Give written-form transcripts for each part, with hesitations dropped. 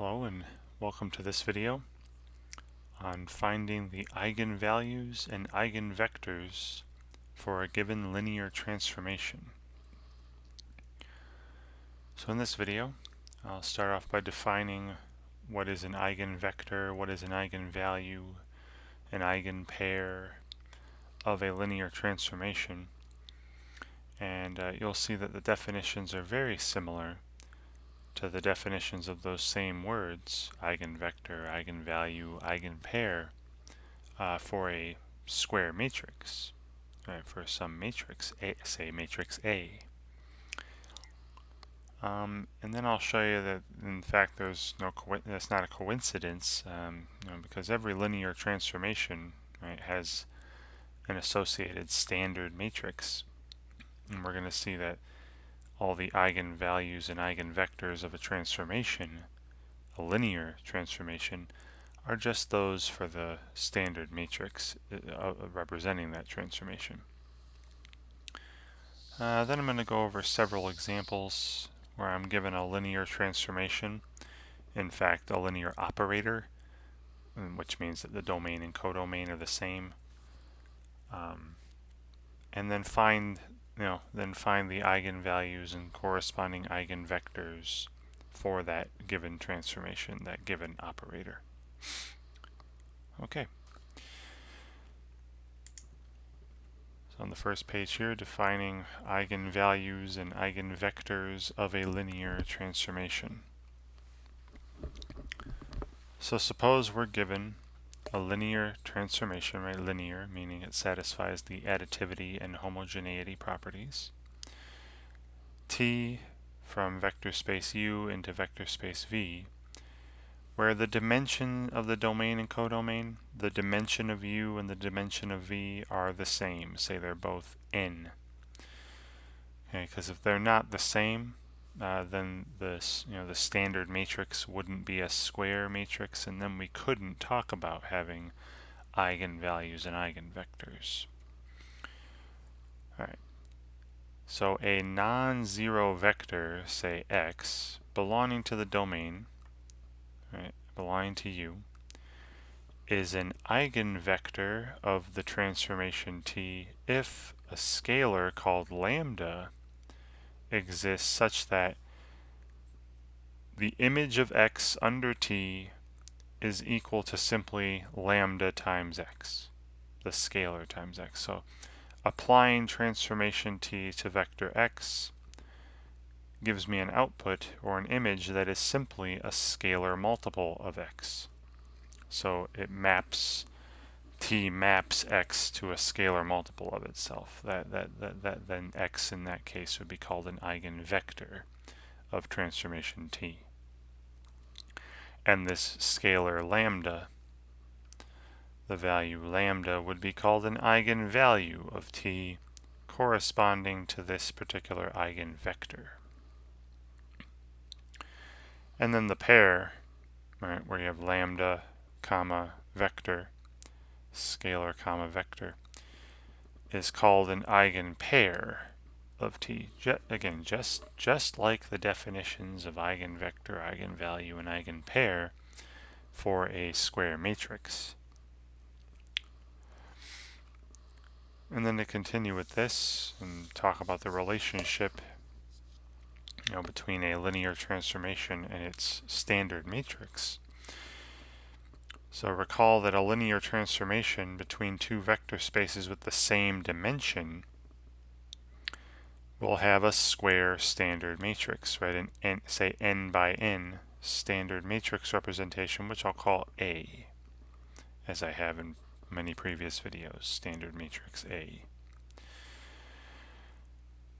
Hello and welcome to this video on finding the eigenvalues and eigenvectors for a given linear transformation. So in this video, I'll start off by defining what is an eigenvector, what is an eigenvalue, an eigenpair of a linear transformation. And you'll see that the definitions are very similar to the definitions of those same words, eigenvector, eigenvalue, eigenpair, for a square matrix, right, for some matrix, say matrix A. And then I'll show you that in fact that's not a coincidence, because every linear transformation, right, has an associated standard matrix. And we're going to see that all the eigenvalues and eigenvectors of a transformation, a linear transformation, are just those for the standard matrix representing that transformation. Then I'm going to go over several examples where I'm given a linear transformation, in fact a linear operator, which means that the domain and codomain are the same, and then find the eigenvalues and corresponding eigenvectors for that given transformation, that given operator. Okay. So on the first page here, defining eigenvalues and eigenvectors of a linear transformation. So suppose we're given a linear transformation, right? Linear, meaning it satisfies the additivity and homogeneity properties. T from vector space U into vector space V, where the dimension of the domain and codomain, the dimension of U and the dimension of V are the same. Say they're both n. Okay, because if they're not the same, then the standard matrix wouldn't be a square matrix, and then we couldn't talk about having eigenvalues and eigenvectors. All right. So a non-zero vector, say x, belonging to the domain, right, belonging to U, is an eigenvector of the transformation T if a scalar called lambda exists such that the image of x under T is equal to simply lambda times x, the scalar times x. So applying transformation T to vector x gives me an output or an image that is simply a scalar multiple of x. So it maps, T maps x to a scalar multiple of itself. Then x in that case would be called an eigenvector of transformation T. And this scalar lambda, the value lambda, would be called an eigenvalue of T corresponding to this particular eigenvector. And then the pair, right, where you have lambda comma vector, scalar comma vector, is called an eigenpair of T. Again, just like the definitions of eigenvector, eigenvalue, and eigenpair for a square matrix. And then to continue with this and talk about the relationship between a linear transformation and its standard matrix. So recall that a linear transformation between two vector spaces with the same dimension will have a square standard matrix, right? An say n by n standard matrix representation, which I'll call A, as I have in many previous videos, standard matrix A.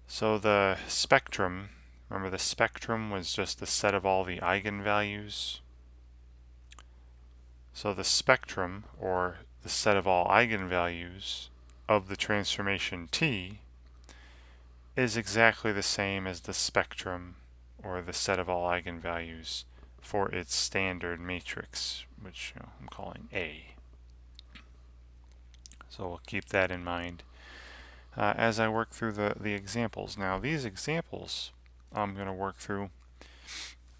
So the spectrum, remember the spectrum was just the set of all the eigenvalues. So the spectrum, or the set of all eigenvalues of the transformation T, is exactly the same as the spectrum, or the set of all eigenvalues for its standard matrix, which I'm calling A. So we'll keep that in mind as I work through the examples. Now these examples I'm going to work through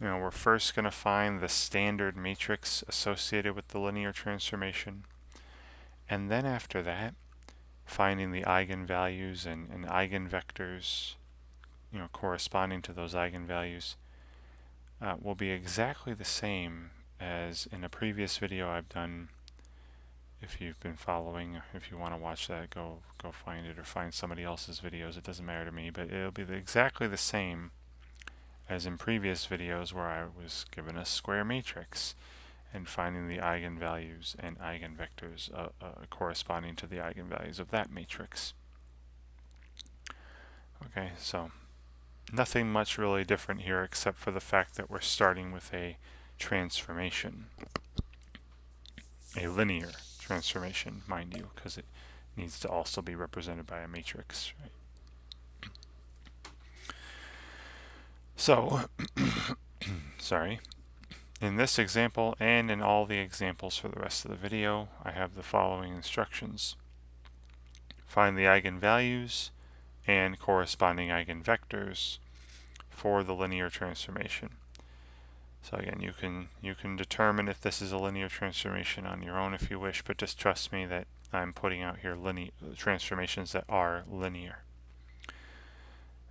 we're first going to find the standard matrix associated with the linear transformation, and then after that, finding the eigenvalues and eigenvectors, corresponding to those eigenvalues, will be exactly the same as in a previous video I've done. If you've been following, if you want to watch that, go find it, or find somebody else's videos. It doesn't matter to me, but it'll be exactly the same as in previous videos where I was given a square matrix and finding the eigenvalues and eigenvectors corresponding to the eigenvalues of that matrix. Okay, so nothing much really different here except for the fact that we're starting with a transformation, a linear transformation, mind you, because it needs to also be represented by a matrix, right? So, sorry. In this example and in all the examples for the rest of the video, I have the following instructions. Find the eigenvalues and corresponding eigenvectors for the linear transformation. So again, you can determine if this is a linear transformation on your own if you wish, but just trust me that I'm putting out here transformations that are linear.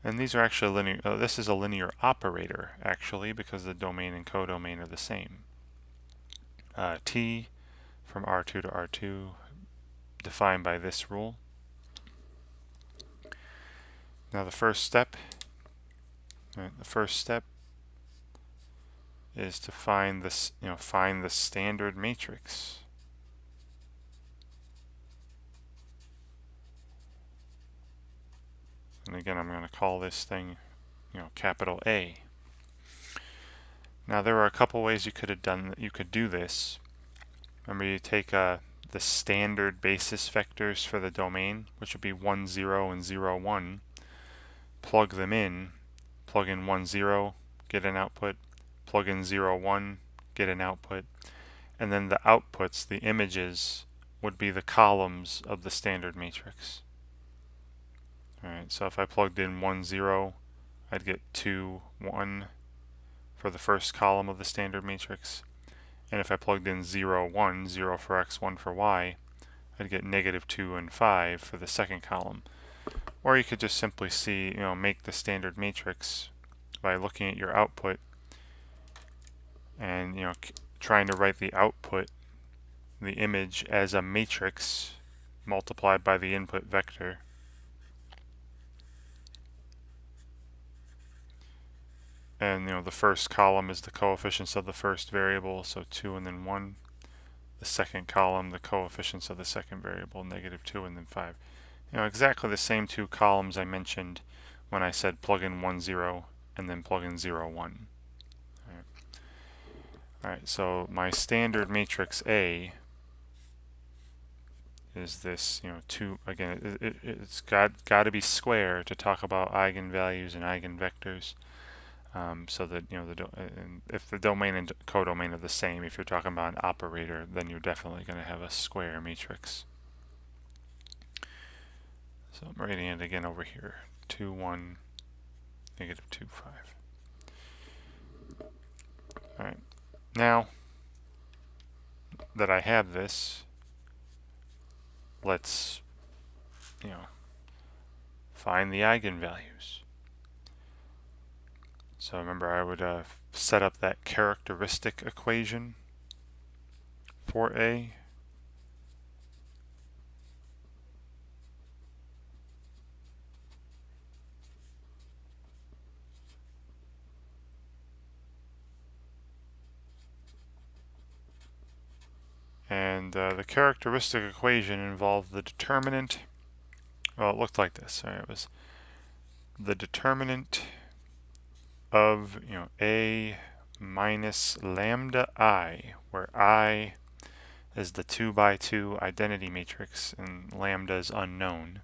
And these are actually linear. This is a linear operator, actually, because the domain and codomain are the same. T from R2 to R2, defined by this rule. Now the first step is to find this, find the standard matrix. And again, I'm going to call this thing, capital A. Now there are a couple ways you could do this. Remember, you take the standard basis vectors for the domain, which would be 1, 0, and 0, 1. Plug them in. Plug in 1, 0, get an output. Plug in 0, 1, get an output. And then the outputs, the images, would be the columns of the standard matrix. Alright, so if I plugged in 1, 0, I'd get 2, 1 for the first column of the standard matrix. And if I plugged in 0, 1, 0 for x, 1 for y, I'd get negative 2 and 5 for the second column. Or you could just simply see, make the standard matrix by looking at your output and, trying to write the output, the image, as a matrix multiplied by the input vector. And the first column is the coefficients of the first variable, so 2 and then 1. The second column, the coefficients of the second variable, negative 2 and then 5. Exactly the same two columns I mentioned when I said plug in 1, 0 and then plug in 0, 1. Alright, so my standard matrix A is this, again, it's got to be square to talk about eigenvalues and eigenvectors. So that if the domain and codomain are the same, if you're talking about an operator, then you're definitely going to have a square matrix. So I'm writing it again over here: 2, 1, negative 2, 5. All right. Now that I have this, let's find the eigenvalues. So remember, I would set up that characteristic equation for A. And the characteristic equation involved the determinant. Well, it looked like this. Right? It was the determinant of A minus lambda I, where I is the 2 by 2 identity matrix and lambda is unknown.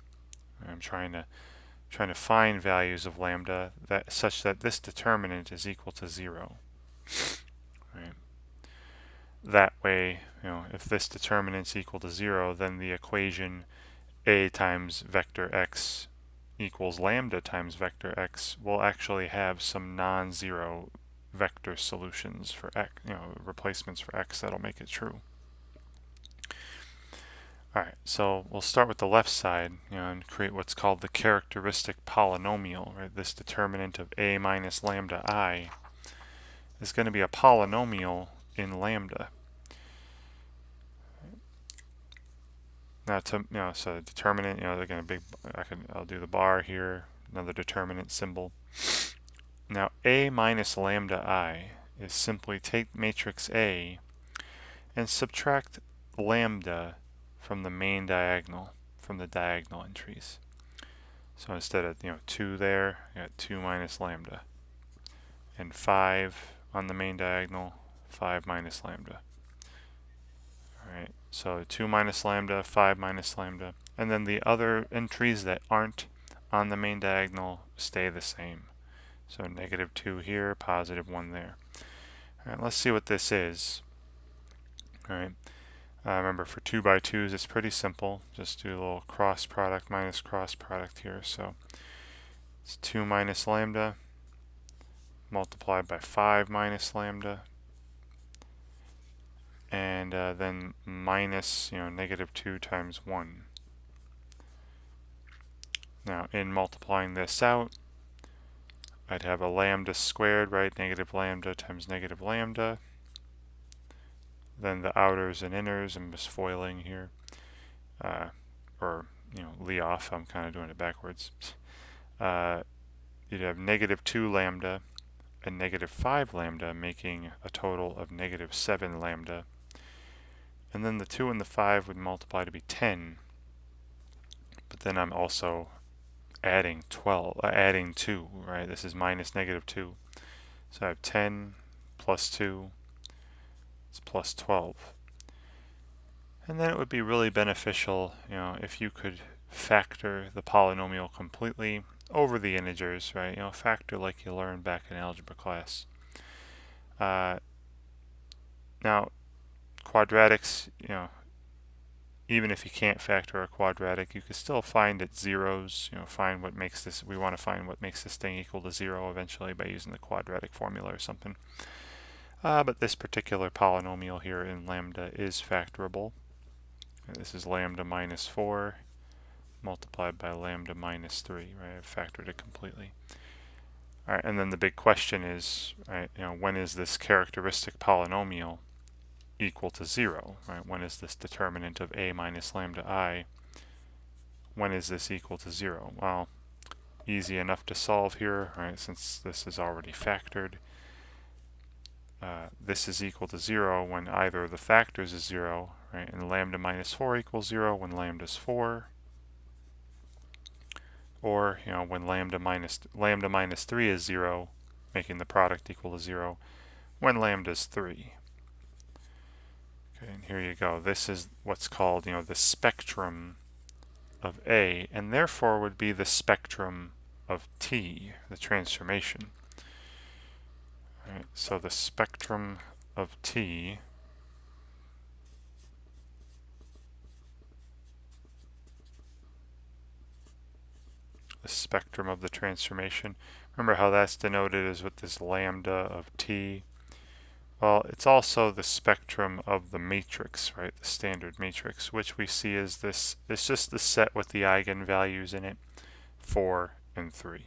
I'm trying to find values of lambda such that this determinant is equal to 0. Right? That way, if this determinant is equal to 0, then the equation A times vector x equals lambda times vector x will actually have some non-zero vector solutions for x, replacements for x that'll make it true. Alright, so we'll start with the left side, and create what's called the characteristic polynomial, right? This determinant of a minus lambda I is going to be a polynomial in lambda. Now so the determinant, they're going to I'll do the bar here, another determinant symbol. Now a minus lambda I is simply take matrix A and subtract lambda from the main diagonal, from the diagonal entries. So instead of 2 there, I got 2 minus lambda. And 5 on the main diagonal, 5 minus lambda. Alright, so 2 minus lambda, 5 minus lambda. And then the other entries that aren't on the main diagonal stay the same. So negative 2 here, positive 1 there. Alright, let's see what this is. Alright. Remember, for 2 by 2s, it's pretty simple. Just do a little cross product minus cross product here. So it's 2 minus lambda multiplied by 5 minus lambda, and then minus negative 2 times 1. Now, in multiplying this out, I'd have a lambda squared, right? Negative lambda times negative lambda. Then the outers and inners, I'm just foiling here, or lee off, I'm kind of doing it backwards. You'd have negative 2 lambda and negative 5 lambda, making a total of negative 7 lambda. And then the 2 and the 5 would multiply to be 10. But then I'm also adding 2, right? This is minus negative 2. So I have 10 plus 2. It's plus 12. And then it would be really beneficial, if you could factor the polynomial completely over the integers, right? Factor like you learned back in algebra class. Now, quadratics, even if you can't factor a quadratic, you can still find its zeros, find what makes this, we want to find what makes this thing equal to 0 eventually by using the quadratic formula or something. But this particular polynomial here in lambda is factorable. This is lambda minus 4 multiplied by lambda minus 3, right? I've factored it completely. All right, and then the big question is, right, when is this characteristic polynomial equal to 0, right? When is this determinant of a minus lambda I, when is this equal to 0? Well, easy enough to solve here, right, since this is already factored. This is equal to 0 when either of the factors is 0, right? And lambda minus 4 equals 0 when lambda is 4. Or, when lambda minus 3 is 0, making the product equal to 0, when lambda is 3. Okay, and here you go. This is what's called, the spectrum of A, and therefore would be the spectrum of T, the transformation. Right, so the spectrum of T the spectrum of the transformation. Remember how that's denoted as with this lambda of T? Well, it's also the spectrum of the matrix, right? The standard matrix, which we see as this. It's just the set with the eigenvalues in it, 4 and 3.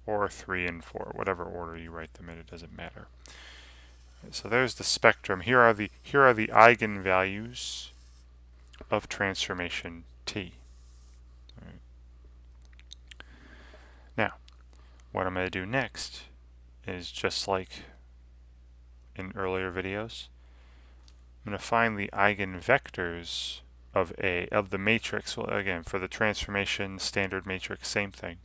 Or 3 and 4, whatever order you write them in, it doesn't matter. So there's the spectrum. Here are the eigenvalues of transformation T. Right. Now, what I'm going to do next is just like in earlier videos, I'm going to find the eigenvectors of the matrix. Well, again, for the transformation standard matrix, same thing.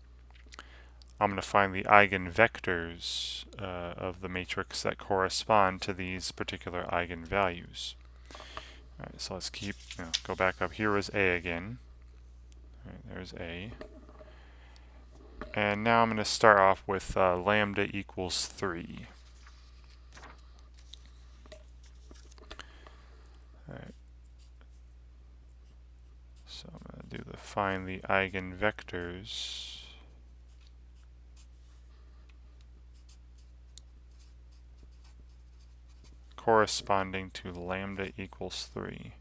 I'm going to find the eigenvectors of the matrix that correspond to these particular eigenvalues. All right, so let's go back up. Here is A again. All right, there's A. And now I'm going to start off with lambda equals 3. All right. So I'm going to do find the eigenvectors corresponding to lambda equals 3.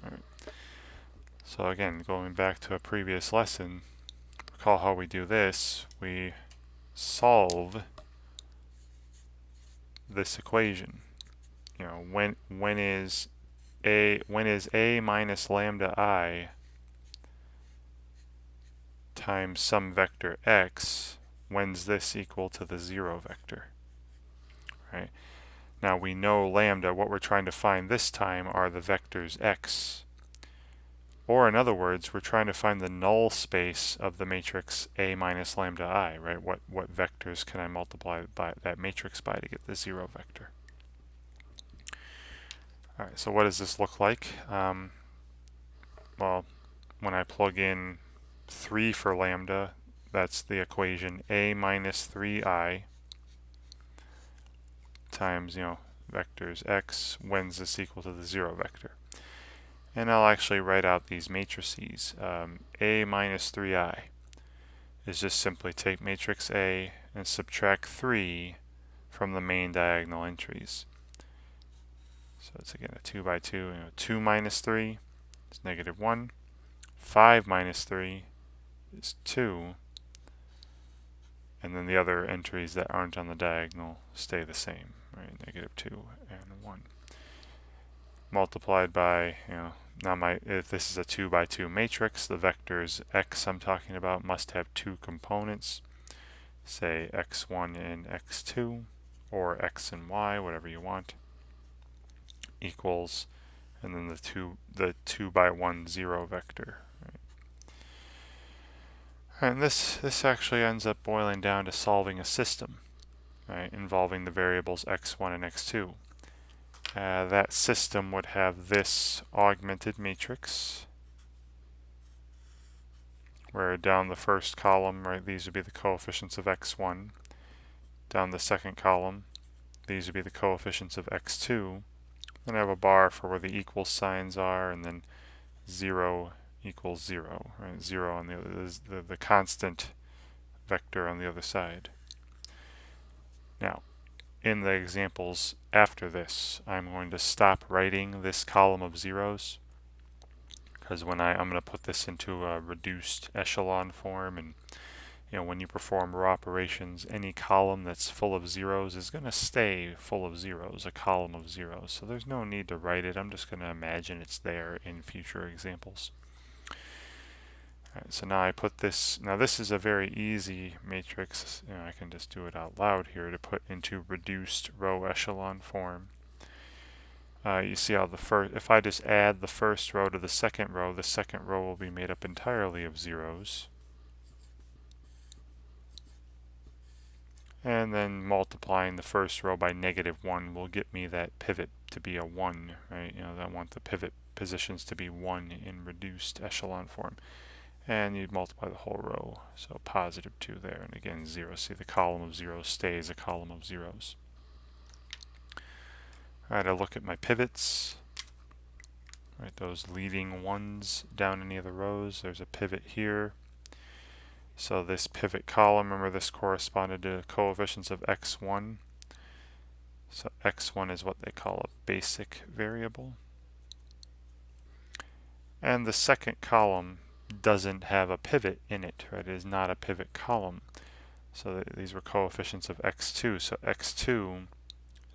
All right. So again, going back to a previous lesson, recall how we do this. We solve this equation. You know, when is a minus lambda I times some vector x, when's this equal to the 0 vector? Right? Now we know lambda. What we're trying to find this time are the vectors x. Or in other words, we're trying to find the null space of the matrix A minus lambda I, right? What vectors can I multiply by that matrix by to get the 0 vector? All right, so what does this look like? Well, when I plug in 3 for lambda, that's the equation A minus 3I times, vectors x, when's this equal to the 0 vector? And I'll actually write out these matrices. A minus 3I is just simply take matrix A and subtract 3 from the main diagonal entries. So it's again a 2 by 2. 2 minus 3 is -1. 5 minus 3 is 2. And then the other entries that aren't on the diagonal stay the same, right? -2 and 1. Multiplied by, now if this is a 2 by 2 matrix, the vectors x I'm talking about must have 2 components, say x1 and x2, or x and y, whatever you want, equals, and then the 2 by 1 0 vector. Right? And this actually ends up boiling down to solving a system, right, involving the variables x1 and x2. That system would have this augmented matrix, where down the first column, right, these would be the coefficients of x1. Down the second column, these would be the coefficients of x2. Then I have a bar for where the equal signs are, and then 0 equals 0, right? 0 on the other is the constant vector on the other side. Now, in the examples after this, I'm going to stop writing this column of zeros, because when I'm going to put this into a reduced echelon form, and when you perform raw operations, any column that's full of zeros is going to stay full of zeros, a column of zeros. So there's no need to write it. I'm just going to imagine it's there in future examples. All right, so now I put this, now this is a very easy matrix, I can just do it out loud here, to put into reduced row echelon form. You see how if I just add the first row to the second row will be made up entirely of zeros. And then multiplying the first row by -1 will get me that pivot to be a 1, right? I want the pivot positions to be 1 in reduced echelon form. And you'd multiply the whole row, so +2 there, and again 0. See, the column of zeros stays a column of zeros. Alright, I look at my pivots. Right, those leading ones down any of the rows. There's a pivot here. So this pivot column, remember this corresponded to coefficients of x1. So x1 is what they call a basic variable. And the second column doesn't have a pivot in it, right? It is not a pivot column. So these were coefficients of x2. So x2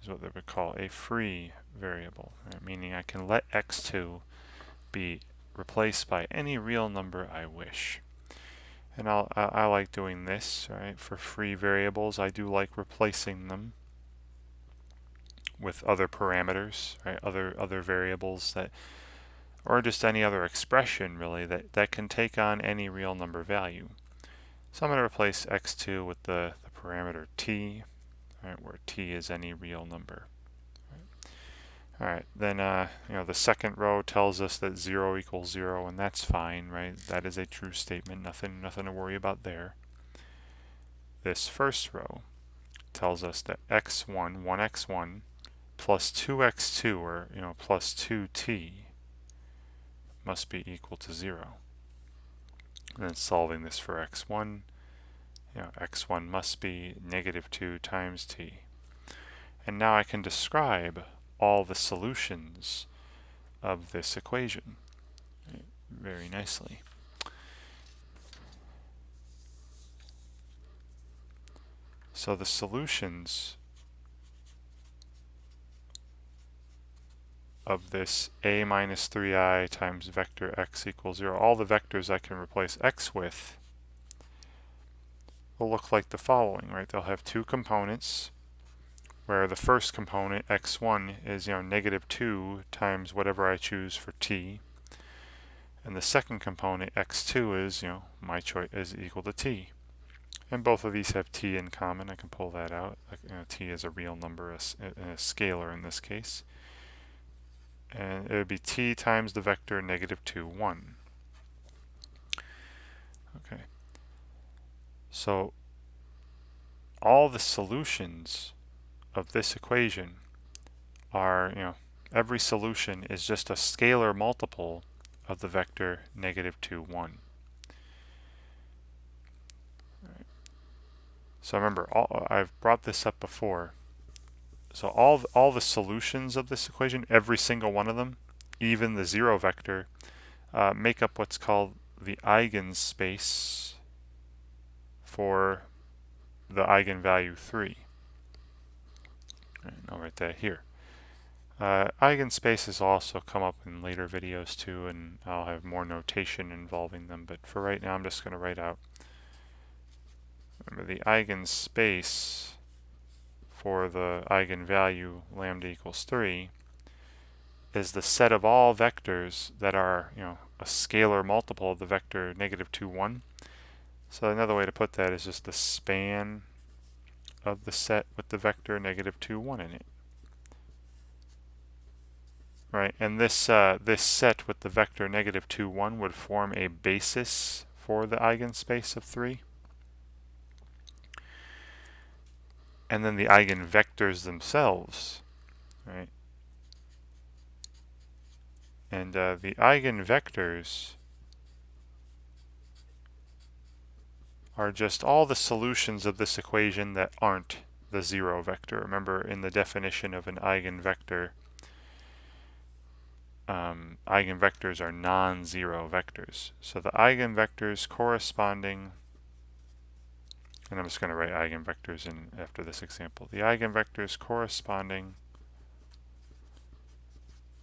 is what they would call a free variable, right? Meaning I can let x2 be replaced by any real number I wish. And I like doing this, right? For free variables, I do like replacing them with other parameters, right? Other variables that, or just any other expression really that can take on any real number value. So I'm going to replace x2 with the parameter t, right, where t is any real number. Alright, then the second row tells us that 0 equals 0, and that's fine, right? That is a true statement, nothing to worry about there. This first row tells us that x1, 1x1, plus 2x2, or plus 2t, must be equal to 0. And then solving this for x1, x1 must be -2 times t. And now I can describe all the solutions of this equation very nicely. So the solutions of this a minus 3i times vector x equals 0, all the vectors I can replace x with will look like the following, right? They'll have two components, where the first component, x1, is -2 times whatever I choose for t, and the second component, x2, is my choice is equal to t. And both of these have t in common. I can pull that out. T is a real number, a scalar in this case. And it would be t times the vector -2, 1. Okay. So all the solutions of this equation are, every solution is just a scalar multiple of the vector -2, 1. Right. So remember, I've brought this up before. So all the solutions of this equation, every single one of them, even the zero vector, make up what's called the eigenspace for the eigenvalue 3. Right, I'll write that here. Eigenspaces also come up in later videos too, and I'll have more notation involving them, but for right now I'm just going to write out, remember, the eigenspace for the eigenvalue lambda equals 3 is the set of all vectors that are, a scalar multiple of the vector -2, 1. So another way to put that is just the span of the set with the vector -2, 1 in it. Right, and this set with the vector -2, 1 would form a basis for the eigenspace of 3. And then the eigenvectors themselves, right? And the eigenvectors are just all the solutions of this equation that aren't the zero vector. Remember, in the definition of an eigenvector, eigenvectors are non-zero vectors. So the eigenvectors corresponding, and I'm just going to write eigenvectors in after this example, the eigenvectors corresponding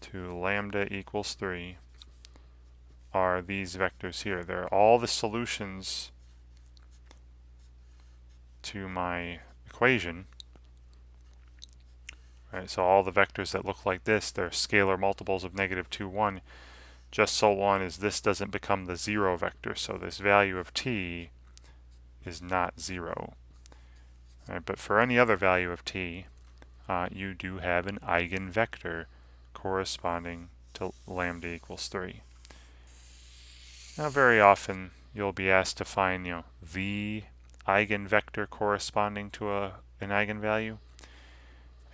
to lambda equals 3 are these vectors here. They're all the solutions to my equation. Right, so all the vectors that look like this, they're scalar multiples of -2, 1, just so long as this doesn't become the zero vector. So this value of t is not 0. Right, but for any other value of t, you do have an eigenvector corresponding to lambda equals 3. Now very often you'll be asked to find the eigenvector corresponding to an eigenvalue.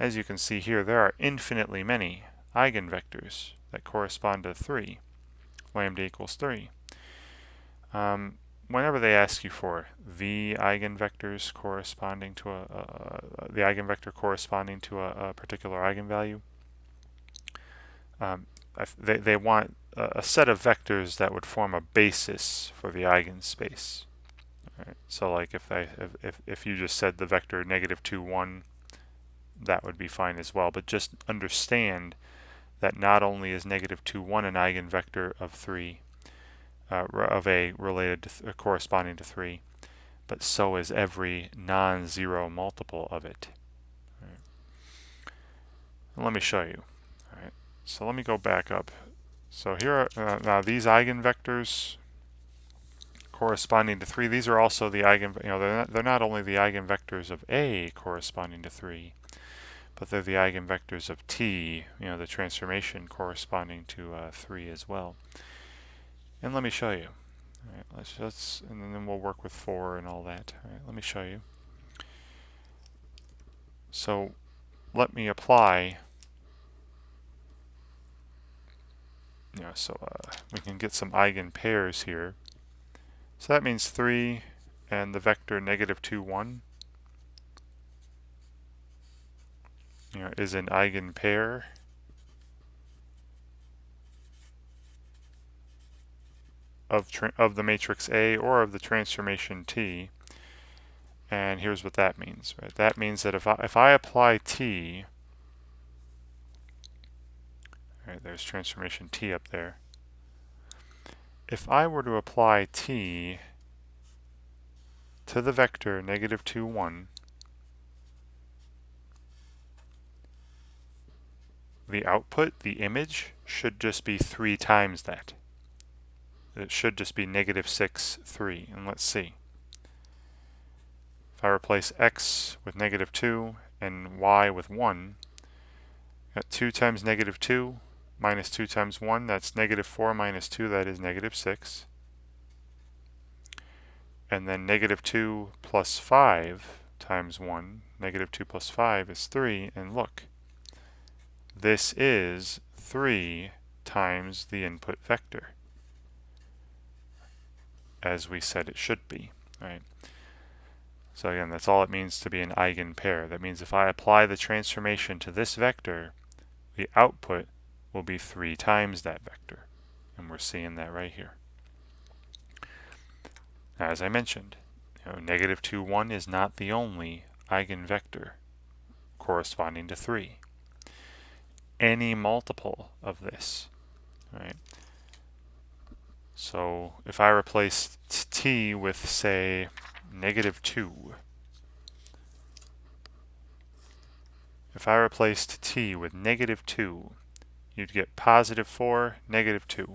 As you can see here, there are infinitely many eigenvectors that correspond to 3, lambda equals 3. Whenever they ask you for the eigenvectors corresponding to the eigenvector corresponding to a particular eigenvalue, they want a set of vectors that would form a basis for the eigenspace. Right? So like if you just said the vector -2, 1, that would be fine as well. But just understand that not only is -2, 1 an eigenvector of 3, of a related to corresponding to 3, but so is every non-zero multiple of it. Right. Let me show you. All right. So let me go back up. So here are now these eigenvectors corresponding to 3. These are also the they're not only the eigenvectors of A corresponding to 3, but they're the eigenvectors of t, the transformation corresponding to 3 as well. And let me show you. All right, let's and then we'll work with 4 and all that. All right, let me show you. So let me apply. So we can get some eigenpairs here. So that means 3 and the vector negative 2, 1 is an eigenpair of the matrix A or of the transformation T. And here's what that means, right? That means that if I apply T, right, there's transformation T up there. If I were to apply T to the vector negative 2, 1, the output, the image, should just be 3 times that. It should just be negative 6, 3. And let's see. If I replace x with negative 2 and y with 1, got 2 times negative 2 minus 2 times 1, that's negative 4 minus 2, that is negative 6. And then negative 2 plus 5 times 1, negative 2 plus 5 is 3. And look, this is 3 times the input vector, as we said it should be, right? So again, that's all it means to be an eigenpair. That means if I apply the transformation to this vector, the output will be 3 times that vector. And we're seeing that right here. As I mentioned, negative 2, 1 is not the only eigenvector corresponding to 3. Any multiple of this, right? So if I replace t with, say, negative 2, if I replaced t with negative 2, you'd get positive 4, negative 2.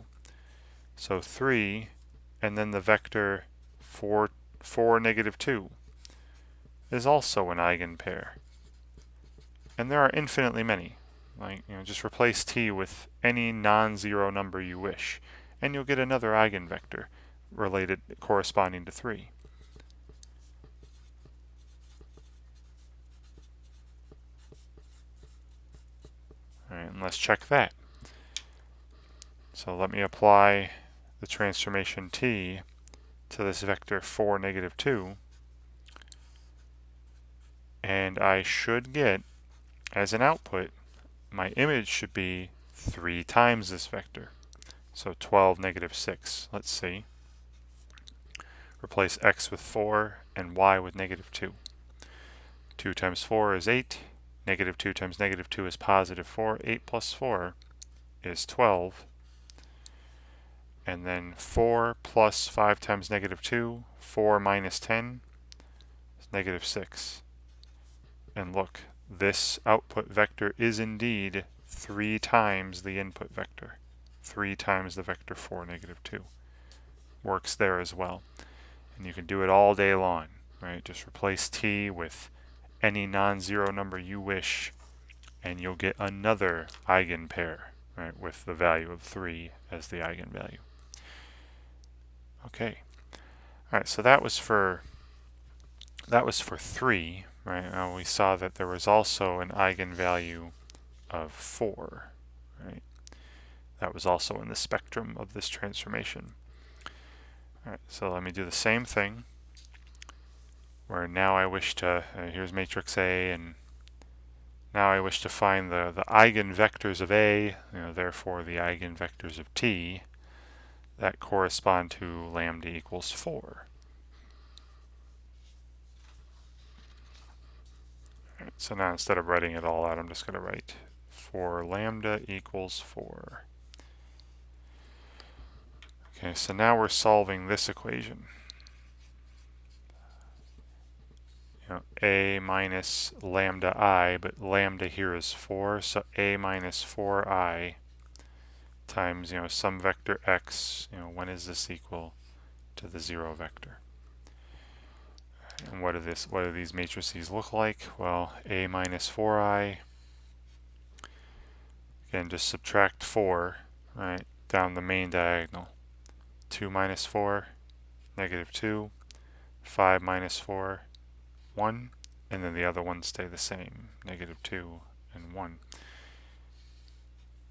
So 3, and then the vector 4, 4, negative 2 is also an eigenpair. And there are infinitely many. Like, just replace t with any non-zero number you wish, and you'll get another eigenvector related corresponding to 3. All right, and let's check that. So let me apply the transformation t to this vector 4, negative 2, and I should get, as an output, my image should be 3 times this vector. So 12, negative 6. Let's see. Replace x with 4 and y with negative 2. 2 times 4 is 8. Negative 2 times negative 2 is positive 4. 8 plus 4 is 12. And then 4 plus 5 times negative 2, 4 minus 10 is negative 6. And look, this output vector is indeed 3 times the input vector. 3 times the vector 4, negative 2. Works there as well. And you can do it all day long, right? Just replace t with any non-zero number you wish, and you'll get another eigenpair, right, with the value of 3 as the eigenvalue. Okay. All right, so that was for 3, right? Now we saw that there was also an eigenvalue of 4, right? That was also in the spectrum of this transformation. All right, so let me do the same thing, where now I wish to, here's matrix A, and now I wish to find the eigenvectors of A, therefore the eigenvectors of T, that correspond to lambda equals 4. All right, so now instead of writing it all out, I'm just going to write for lambda equals 4. Okay, so now we're solving this equation. A minus lambda I, but lambda here is 4, so A minus 4I times, some vector x, when is this equal to the 0 vector? And what do these matrices look like? Well, A minus 4I, again, just subtract 4, right, down the main diagonal. 2 minus 4, negative 2, 5 minus 4, 1, and then the other ones stay the same, negative 2 and 1.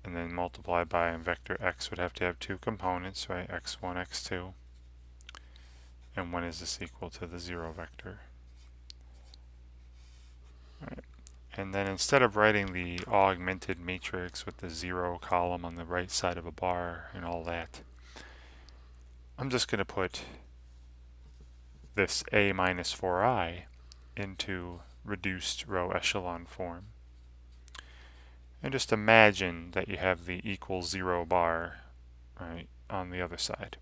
And then multiplied by, and vector x would have to have 2 components, right, x1, x2. And when is this equal to the 0 vector? All right. And then instead of writing the augmented matrix with the 0 column on the right side of a bar and all that, I'm just going to put this A minus 4i into reduced row echelon form. And just imagine that you have the equals 0 bar right on the other side.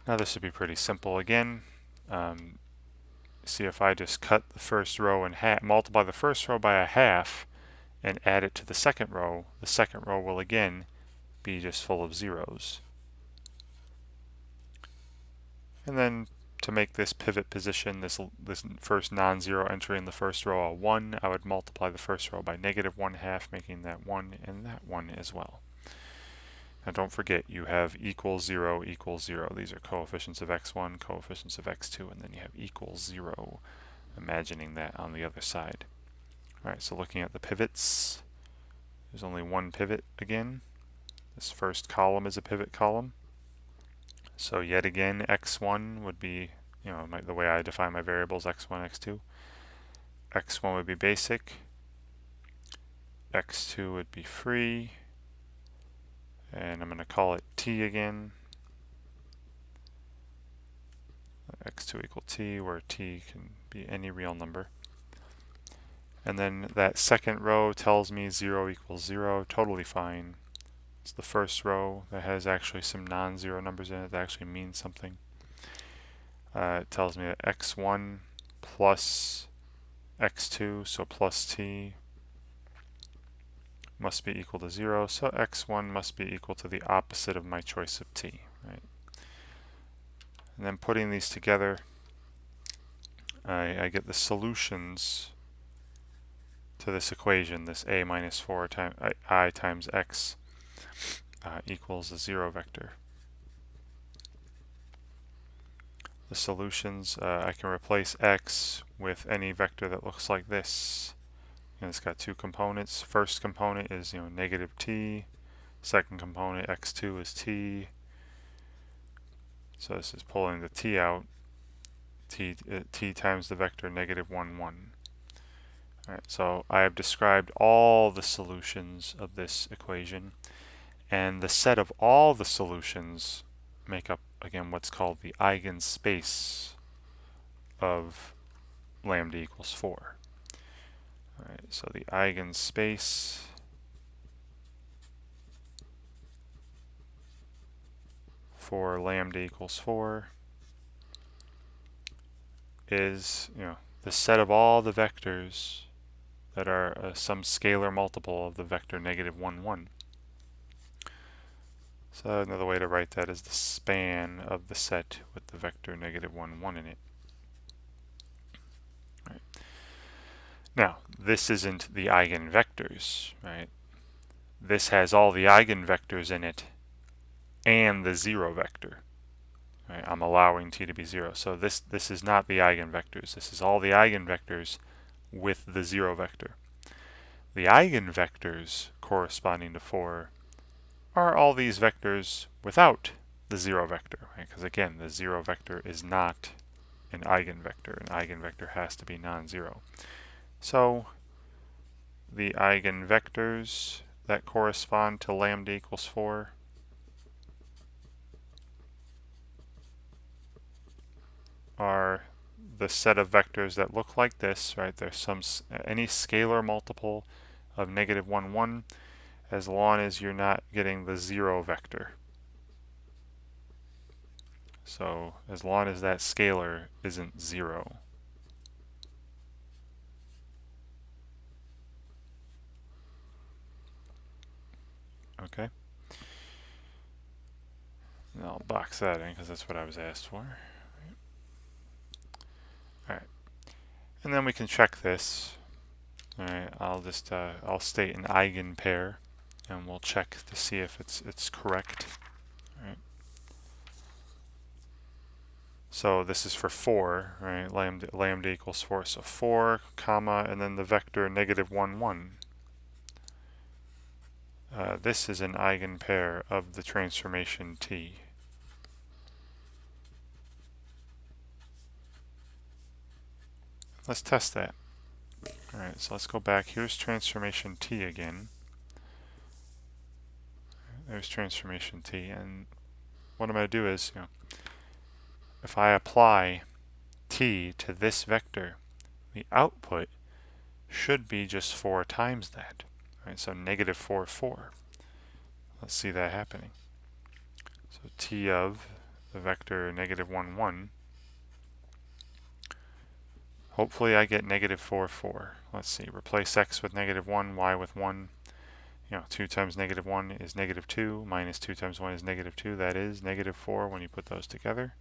Now this would be pretty simple again. See, if I just cut the first row in half, multiply the first row by a half, and add it to the second row will again be just full of zeros. And then to make this pivot position, this first non-zero entry in the first row a 1, I would multiply the first row by negative 1/2, making that 1 and that 1 as well. Now don't forget, you have equals 0, equals 0. These are coefficients of x1, coefficients of x2, and then you have equals 0, imagining that on the other side. Alright, so looking at the pivots, there's only one pivot again. This first column is a pivot column. So yet again, x1 would be, the way I define my variables, x1, x2. x1 would be basic, x2 would be free, and I'm going to call it t again. x2 equal t, where t can be any real number. And then that second row tells me 0 equals 0, totally fine. It's the first row that has actually some non-zero numbers in it that actually means something. It tells me that x1 plus x2, so plus t, must be equal to 0, so x1 must be equal to the opposite of my choice of t, right? And then putting these together, I get the solutions to this equation, this a minus 4 times I times x equals a 0 vector. The solutions, I can replace x with any vector that looks like this. And it's got two components. First component is negative t. Second component, x2, is t. So this is pulling the t out. T times the vector negative 1, 1. Alright, so I have described all the solutions of this equation, and the set of all the solutions make up, again, what's called the eigenspace of lambda equals 4. Alright, so the eigenspace for lambda equals 4 is, the set of all the vectors that are some scalar multiple of the vector negative 1, 1. So another way to write that is the span of the set with the vector negative 1, 1 in it. Right. Now, this isn't the eigenvectors, right? This has all the eigenvectors in it and the 0 vector. Right? I'm allowing t to be 0. So this is not the eigenvectors. This is all the eigenvectors with the 0 vector. The eigenvectors corresponding to 4 are all these vectors without the 0 vector, right? Because again, the 0 vector is not an eigenvector. An eigenvector has to be non-zero. So the eigenvectors that correspond to lambda equals 4 are the set of vectors that look like this, right? There's any scalar multiple of negative 1, 1, as long as you're not getting the 0 vector. So as long as that scalar isn't 0. Okay. And I'll box that in because that's what I was asked for. Alright. And then we can check this. Alright, I'll state an eigenpair, and we'll check to see if it's correct. Alright. So this is for 4, right? Lambda equals 4. So 4, comma, and then the vector negative 1, 1. This is an eigenpair of the transformation t. let's test that. Alright, so let's go back. Here's transformation t again. There's transformation t, and what I'm going to do is, if I apply t to this vector, the output should be just 4 times that. Right, so negative 4, 4. Let's see that happening. So t of the vector negative 1, 1. Hopefully I get negative 4, 4. Let's see. Replace x with negative 1, y with 1. 2 times negative 1 is negative 2, minus 2 times 1 is negative 2. That is negative 4 when you put those together.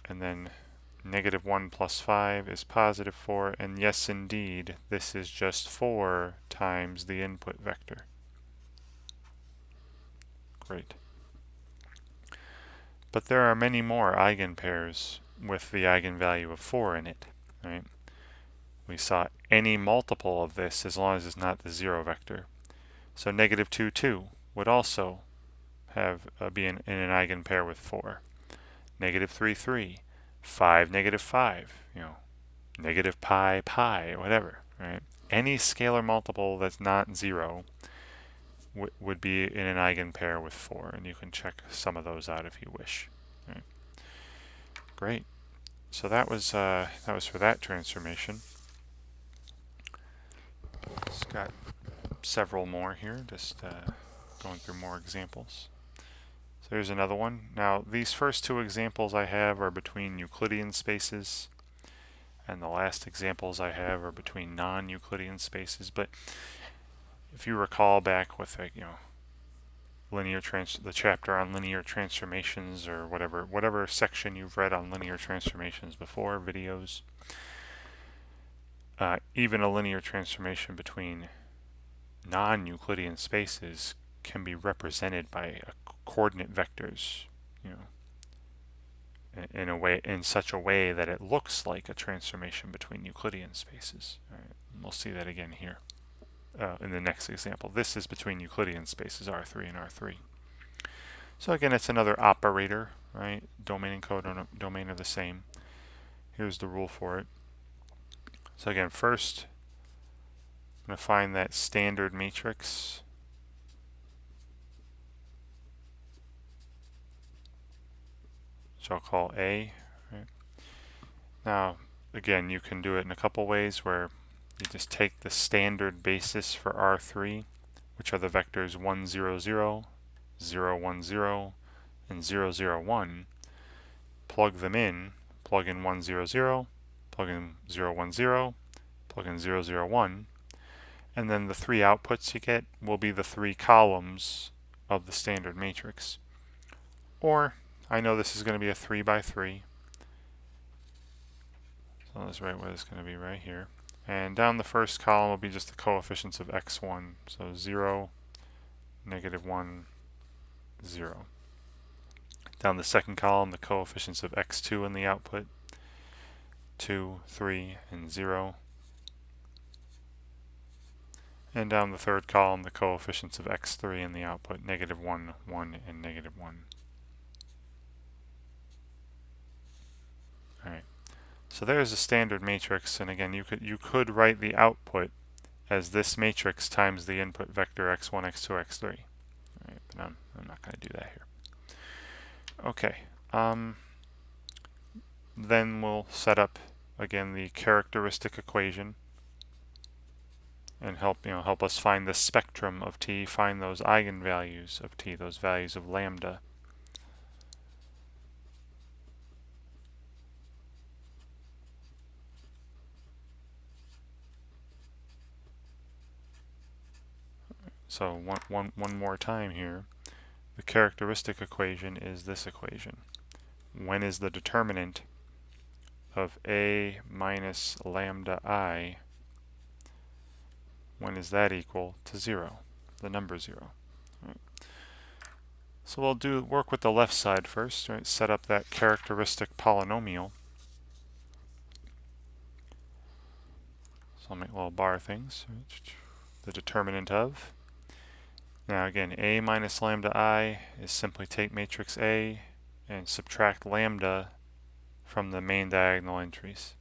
And then negative 1 plus 5 is positive 4. And yes, indeed, this is just 4 times the input vector. Great. But there are many more eigenpairs with the eigenvalue of 4 in it, right? We saw any multiple of this as long as it's not the 0 vector. So negative 2, 2 would also have be in an eigenpair with 4. Negative 3, 3. 5, negative 5. Negative pi, pi, whatever, right? Any scalar multiple that's not 0 would be in an eigenpair with 4, and you can check some of those out if you wish. Right. Great. So that was for that transformation. Just got several more here, just going through more examples. So here's another one. Now these first two examples I have are between Euclidean spaces, and the last examples I have are between non-Euclidean spaces. But if you recall back with the chapter on linear transformations, or whatever section you've read on linear transformations before, videos, even a linear transformation between non-Euclidean spaces can be represented by coordinate vectors, in such a way that it looks like a transformation between Euclidean spaces. All right, we'll see that again here in the next example. This is between Euclidean spaces R3 and R3. So again, it's another operator, right? Domain and codomain are the same. Here's the rule for it. So again, first, I'm going to find that standard matrix. Which I'll call A. Right? Now, again, you can do it in a couple ways, where you just take the standard basis for R3, which are the vectors 1, 0, 0, 0, 1, 0, and 0, 0, 1, plug them in, plug in 1, 0, 0, plug in 0, 1, 0, plug in 0, 0, 1, and then the 3 outputs you get will be the 3 columns of the standard matrix. Or, I know this is going to be a 3 by 3, so let's write what it's going to be right here. And down the first column will be just the coefficients of x1, so 0, negative 1, 0. Down the second column, the coefficients of x2 in the output, 2, 3, and 0. And down the third column, the coefficients of x3 in the output, negative 1, 1, and negative 1. Alright, so there's a standard matrix, and again, you could write the output as this matrix times the input vector x1, x2, x3. Alright, but I'm not going to do that here. Okay, then we'll set up again the characteristic equation and help us find the spectrum of t, find those eigenvalues of t, those values of lambda. So one more time here. The characteristic equation is this equation. When is the determinant of a minus lambda I, when is that equal to 0, the number 0? Right. So we'll work with the left side first, right? Set up that characteristic polynomial. So I'll make little bar things. The determinant of. Now again, a minus lambda I is simply take matrix A and subtract lambda from the main diagonal entries.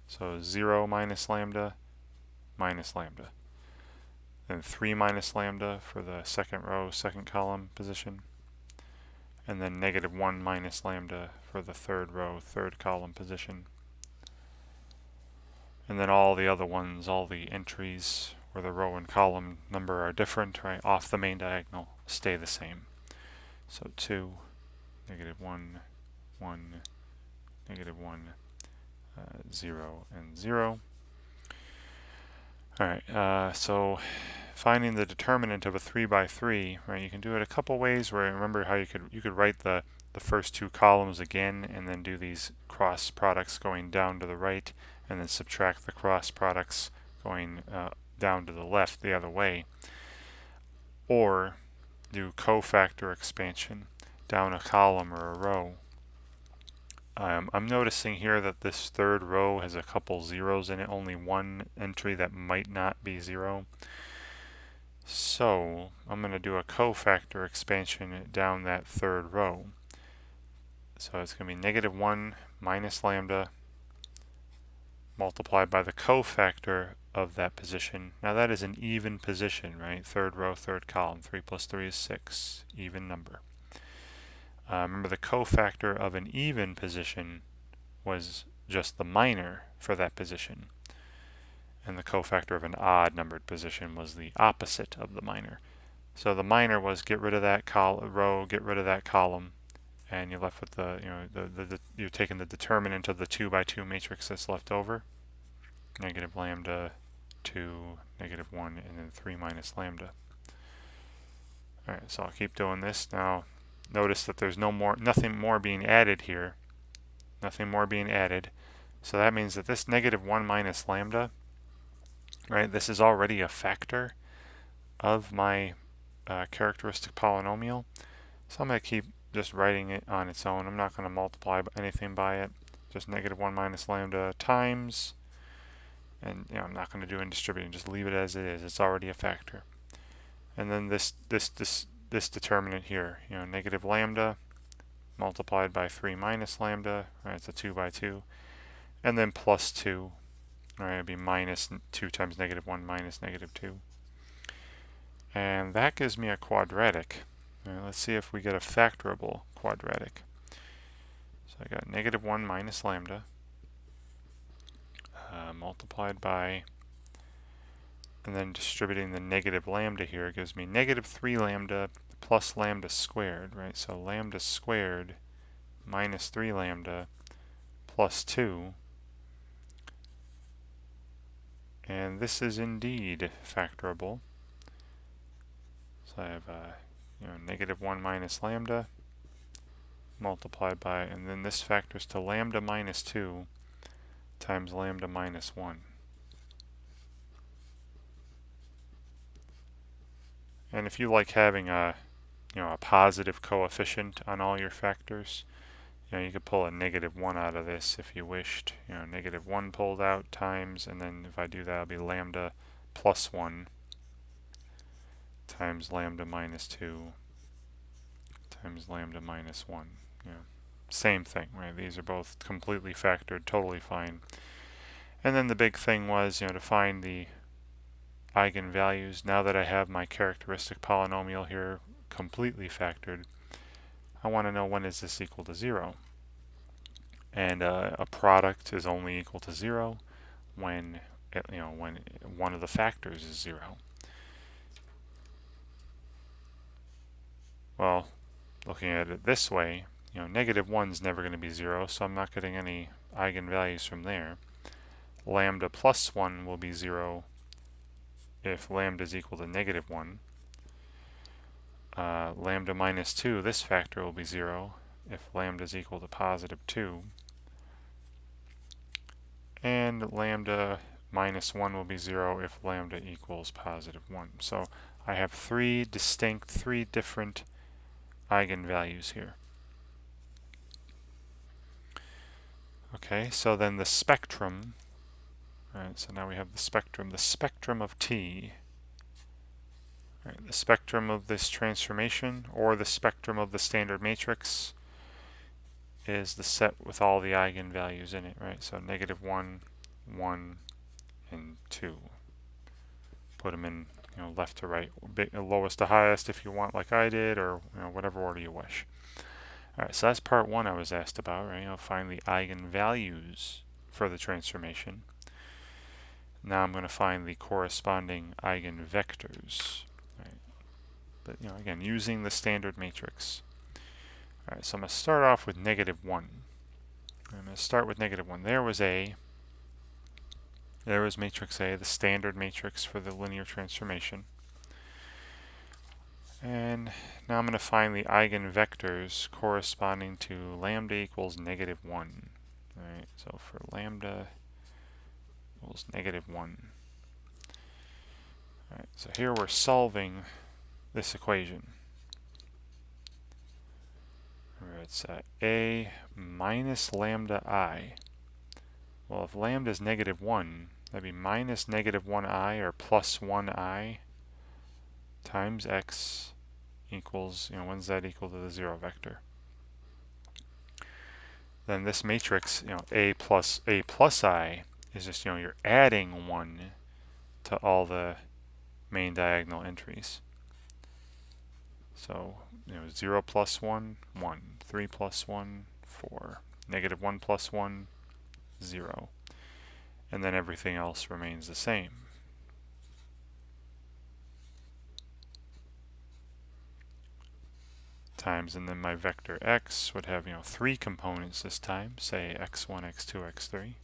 So 0 minus lambda, minus lambda. Then 3 minus lambda for the second row, second column position. And then negative 1 minus lambda for the third row, third column position. And then all the other ones, all the entries where the row and column number are different, right, off the main diagonal, stay the same. So 2, negative 1, 1, negative 1, 0, and 0. Alright, so finding the determinant of a 3 by 3, right, you can do it a couple ways. Where remember how you could write the first two columns again and then do these cross products going down to the right, and then subtract the cross products going down to the left the other way. Or do cofactor expansion down a column or a row. I'm noticing here that this third row has a couple zeros in it, only one entry that might not be 0. So I'm going to do a cofactor expansion down that third row. So it's going to be negative 1 minus lambda multiplied by the cofactor of that position. Now that is an even position, right? Third row, third column. 3 plus 3 is 6. Even number. Remember, the cofactor of an even position was just the minor for that position. And the cofactor of an odd numbered position was the opposite of the minor. So the minor was get rid of that row, get rid of that column, and you're left with the, you're taking the determinant of the 2 by 2 matrix that's left over. Negative lambda, 2, negative 1, and then 3 minus lambda. Alright, so I'll keep doing this. Now notice that there's nothing more being added here. Nothing more being added. So that means that this negative 1 minus lambda, right, this is already a factor of my characteristic polynomial. So I'm going to keep just writing it on its own. I'm not going to multiply anything by it. Just negative 1 minus lambda times, and I'm not going to do in distributing. Just leave it as it is. It's already a factor. And then this determinant here, negative lambda multiplied by 3 minus lambda, right? It's a 2 by 2, and then plus 2. Right, it'd be minus 2 times negative 1 minus negative 2. And that gives me a quadratic. Right, let's see if we get a factorable quadratic. So I got negative 1 minus lambda multiplied by, and then distributing the negative lambda here gives me negative 3 lambda plus lambda squared, right? So lambda squared minus 3 lambda plus 2. And this is indeed factorable. So I have negative 1 minus lambda multiplied by, and then this factors to lambda minus 2 times lambda minus 1. And if you like having a positive coefficient on all your factors, you could pull a negative 1 out of this if you wished. Negative 1 pulled out times, and then if I do that, it'll be lambda plus 1 times lambda minus 2 times lambda minus 1. Same thing, right? These are both completely factored, totally fine. And then the big thing was, to find the eigenvalues. Now that I have my characteristic polynomial here completely factored, I want to know when is this equal to 0. And a product is only equal to 0 when when one of the factors is 0. Well, looking at it this way, negative 1 is never going to be 0, so I'm not getting any eigenvalues from there. Lambda plus 1 will be 0 if lambda is equal to negative 1. Lambda minus 2, this factor will be 0 if lambda is equal to positive 2. And lambda minus 1 will be 0 if lambda equals positive 1. So I have three different eigenvalues here. Okay, so then the spectrum, right, so now we have the spectrum of T, right, the spectrum of this transformation, or the spectrum of the standard matrix, is the set with all the eigenvalues in it, right? So negative 1, 1, and 2. Put them in, left to right, lowest to highest if you want, like I did, or whatever order you wish. All right, so that's part 1 I was asked about, right? Find the eigenvalues for the transformation. Now I'm going to find the corresponding eigenvectors, right? But again, using the standard matrix. All right, so I'm going to start off with negative 1. I'm going to start with negative 1. There was matrix A, the standard matrix for the linear transformation. And now I'm going to find the eigenvectors corresponding to lambda equals negative 1. All right, so for lambda equals negative 1. All right, so here we're solving this equation. It's a minus lambda I. Well, if lambda is negative 1, that'd be minus negative 1i or plus 1i times x equals, when z equal to the 0 vector. Then this matrix, a plus I is just, you're adding 1 to all the main diagonal entries. So, 0 plus 1, 1. 3 plus 1, 4. Negative 1 plus 1, 0. And then everything else remains the same. Times, and then my vector x would have, 3 components this time, say x1, x2, x3.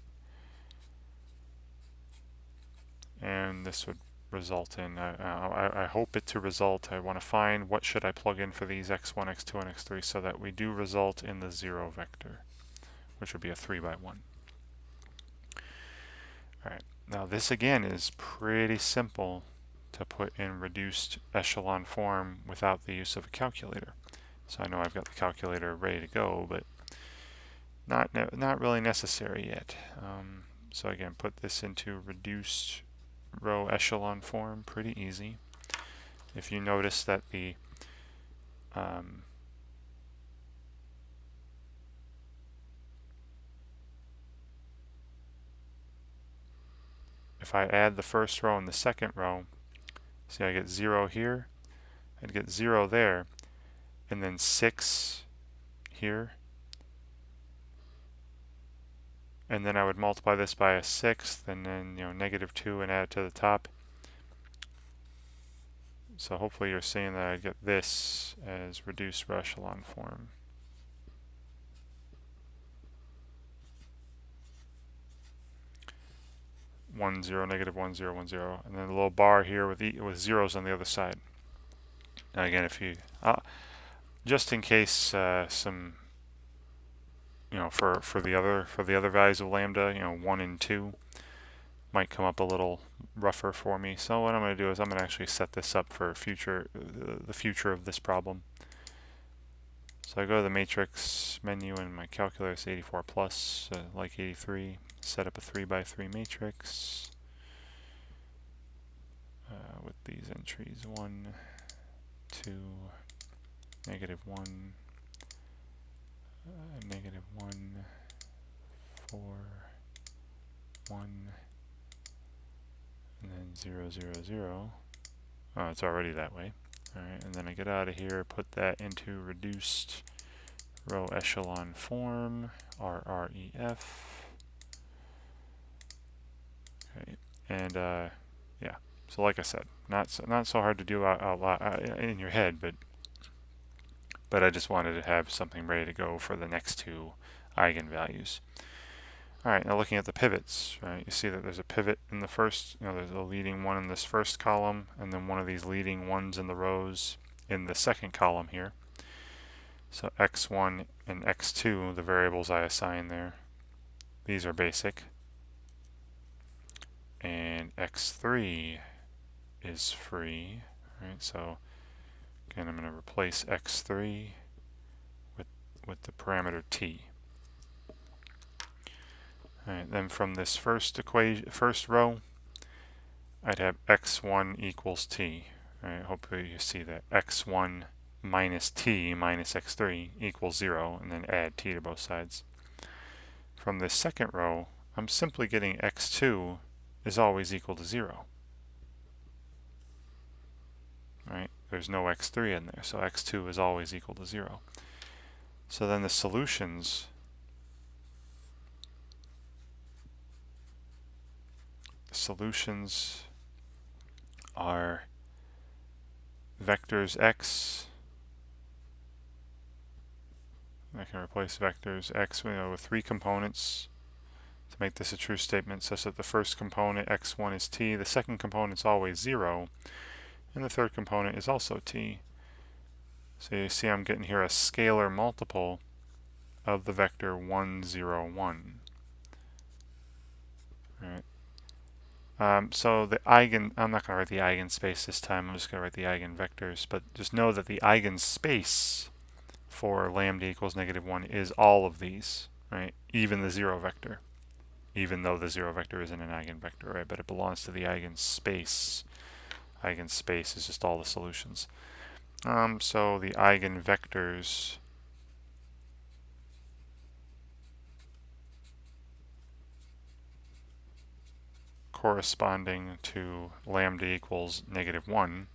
And this would result in, I hope it to result, I want to find what should I plug in for these x1, x2, and x3 so that we do result in the 0 vector, which would be a 3 by 1. Alright, now this again is pretty simple to put in reduced echelon form without the use of a calculator. So I know I've got the calculator ready to go, but not really necessary yet. So again, put this into reduced row echelon form, pretty easy. If you notice that the if I add the first row and the second row, see I get 0 here, I'd get 0 there, and then 6 here, and then I would multiply this by a 6th, and then negative 2 and add it to the top. So hopefully you're seeing that I get this as reduced row echelon form. One zero, negative 1 0 1 0, and then a little bar here with zeros on the other side. Now again, if you just in case some for the other values of lambda, 1 and 2 might come up a little rougher for me. So what I'm going to do is I'm going to actually set this up for the future of this problem. So I go to the matrix menu and my calculator is 84 plus, like 83. Set up a 3 by 3 matrix with these entries 1, 2, negative 1, negative 1, 4, 1, and then 0, 0, 0. Oh, it's already that way. Alright, and then I get out of here, put that into reduced row echelon form, RREF. Okay, and yeah, so like I said, not so hard to do in your head, but I just wanted to have something ready to go for the next 2 eigenvalues. Alright, now looking at the pivots, right, you see that there's a pivot in the first, there's a leading one in this first column, and then one of these leading ones in the rows in the second column here. So x1 and x2, the variables I assign there, these are basic. And x3 is free, right? So again, I'm going to replace x3 with the parameter t. Alright, then from this first row, I'd have x1 equals t. Alright, hopefully you see that x1 minus t minus x3 equals 0, and then add t to both sides. From this second row, I'm simply getting x2 is always equal to 0. Right? There's no x3 in there, so x2 is always equal to 0. So then the solutions are vectors x. I can replace vectors x with 3 components to make this a true statement, such that the first component, x1, is t, the second component is always 0, and the third component is also t. So you see I'm getting here a scalar multiple of the vector 1, 0, 1. All right. So the I'm not going to write the eigenspace this time, I'm just going to write the eigenvectors, but just know that the eigenspace for lambda equals -1 is all of these, right? Even the 0 vector, even though the 0 vector isn't an eigenvector, right? But it belongs to the eigenspace. Eigenspace is just all the solutions. So the eigenvectors corresponding to lambda equals -1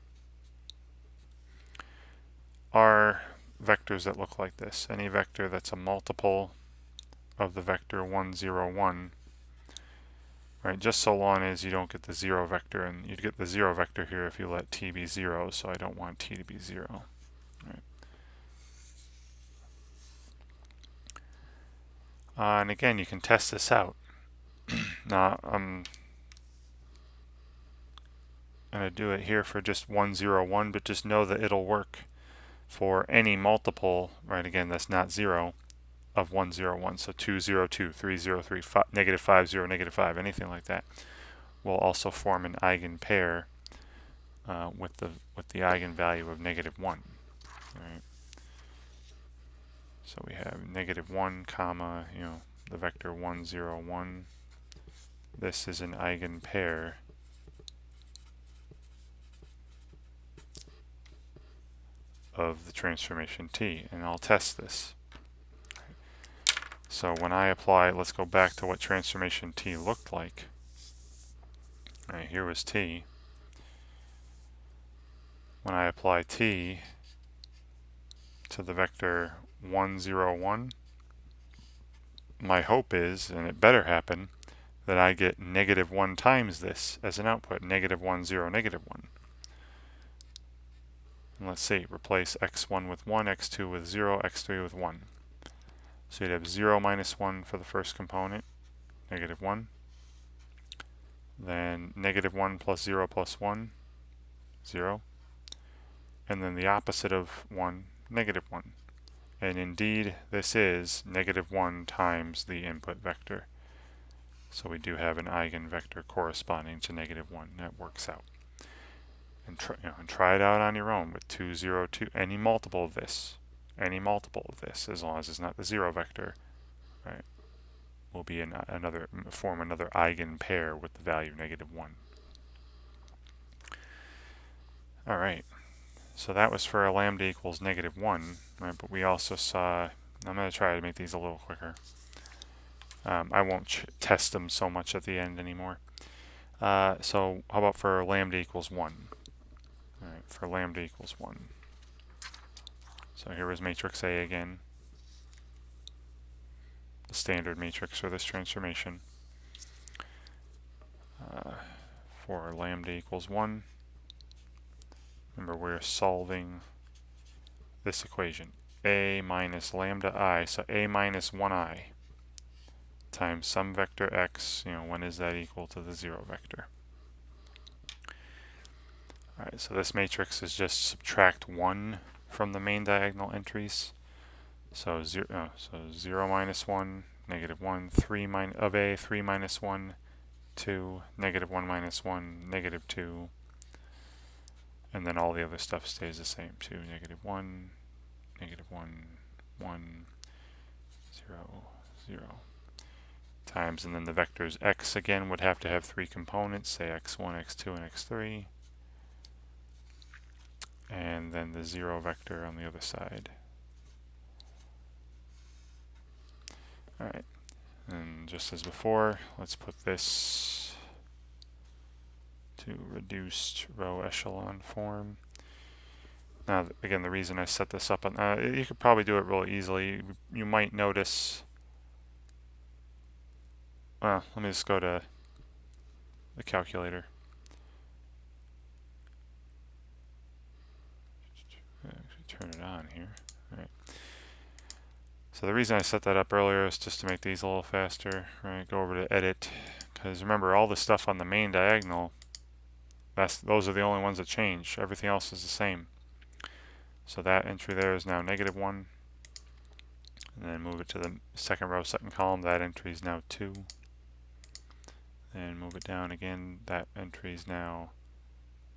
are vectors that look like this. Any vector that's a multiple of the vector 1, 0, 1, right? Just so long as you don't get the 0 vector, and you'd get the 0 vector here if you let t be 0, so I don't want t to be 0. Right? And again, you can test this out. Now, I'm going to do it here for just 1, 0, 1, but just know that it'll work for any multiple, right? Again, that's not 0, of 1, 0, 1. So 2, 0, 2, 3, 0, 3, -5, 0, -5, anything like that will also form an eigenpair with the eigenvalue of -1. Right? So we have -1, comma, the vector 1, 0, 1. This is an eigenpair of the transformation t, and I'll test this. So when I apply, let's go back to what transformation t looked like. All right, here was t. When I apply t to the vector 1, 0, 1, my hope is, and it better happen, that I get -1 times this as an output, -1, 0, -1. And let's see, replace x1 with 1, x2 with 0, x3 with 1. So you'd have 0 minus 1 for the first component, -1. Then -1 plus 0 plus 1, 0. And then the opposite of 1, -1. And indeed, this is -1 times the input vector. So we do have an eigenvector corresponding to -1. That works out. And try it out on your own with 2, 0, 2, any multiple of this, as long as it's not the 0 vector, right? Will be form another eigenpair with the value -1. All right. So that was for a lambda equals -1, right? But we also saw, I'm going to try to make these a little quicker. I won't test them so much at the end anymore. So how about for lambda equals 1? All right, for lambda equals 1. So here was matrix A again, the standard matrix for this transformation. For lambda equals 1, remember we're solving this equation, a minus lambda I, so a minus 1i times some vector x, when is that equal to the 0 vector? Alright, so this matrix is just subtract 1 from the main diagonal entries. So 0 minus 1, -1, 3 of a, 3 minus 1, 2, -1 minus 1, -2, and then all the other stuff stays the same. 2, -1, -1, 1, 0, 0. Times, and then the vectors x again would have to have 3 components, say x1, x2, and x3. and then the 0 vector on the other side. Alright, and just as before, let's put this to reduced row echelon form. Now, again, the reason I set this up, on, you could probably do it real easily. You might notice, well, let me just go to the calculator. Actually turn it on here. Alright. So the reason I set that up earlier is just to make these a little faster. Right, go over to edit, because remember, all the stuff on the main diagonal, those are the only ones that change. Everything else is the same. So that entry there is now -1. And then move it to the second row, second column. That entry is now 2. And move it down again. That entry is now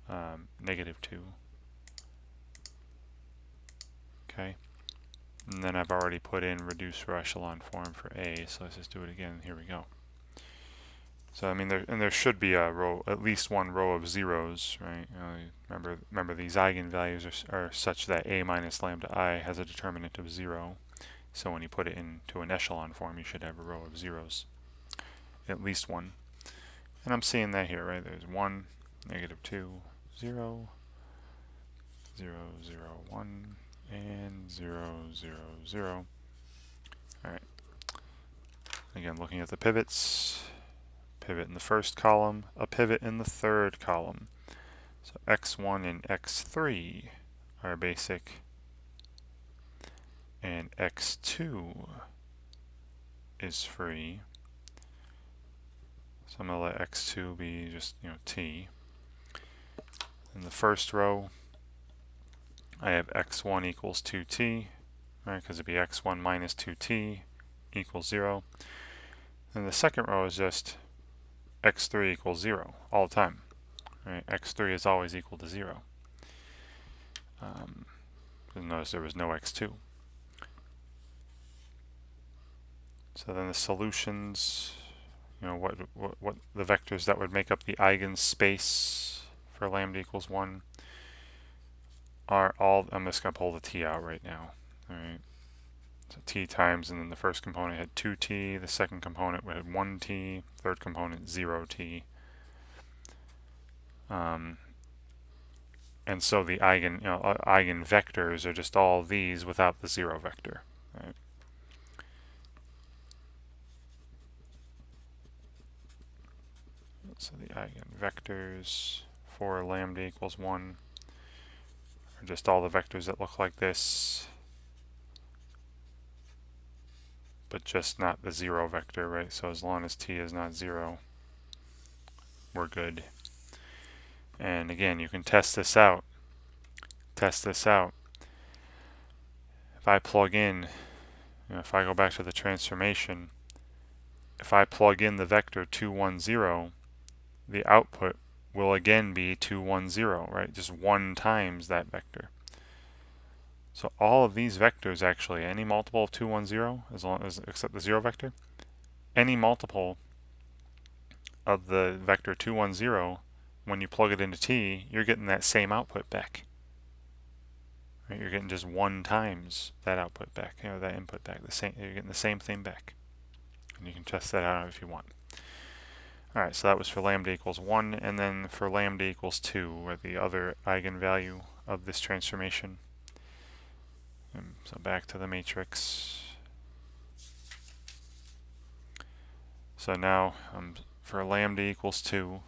-2. Okay. And then I've already put in reduced row echelon form for A. So let's just do it again. Here we go. So I mean, there should be a row, at least one row of zeros, right? Remember these eigenvalues are such that A minus lambda I has a determinant of 0. So when you put it into an echelon form, you should have a row of zeros, at least one. And I'm seeing that here, right? There's 1, -2, 0, 0, 0, 1, and 0, 0, 0. All right. Again, looking at the pivots. Pivot in the first column, a pivot in the third column. So x1 and x3 are basic, and x2 is free. So I'm going to let x2 be just, t. In the first row, I have x1 equals 2t, right? Because it'd be x1 minus 2t equals 0. And the second row is just x3 equals 0 all the time. Right? X3 is always equal to 0. Notice there was no x2. So then the solutions, what the vectors that would make up the eigenspace for lambda equals 1 are all, I'm just going to pull the t out right now. All right. So t times, and then the first component had 2t, the second component had 1t, third component 0t. And so the eigenvectors are just all these without the 0 vector. Right? So the eigenvectors for lambda equals 1 are just all the vectors that look like this, but just not the 0 vector, right? So as long as t is not 0, we're good. And again, you can test this out. If I plug in, if I go back to the transformation, if I plug in the vector 2, 1, 0, the output will again be 2, 1, 0, right? Just 1 times that vector. So all of these vectors, actually, any multiple of 2, 1, 0, except the 0 vector, any multiple of the vector 2, 1, 0, when you plug it into t, you're getting that same output back. Right? You're getting just 1 times that output back, that input back. You're getting the same thing back. And you can test that out if you want. Alright, so that was for lambda equals 1, and then for lambda equals 2, or the other eigenvalue of this transformation. So back to the matrix. So now for lambda equals 2,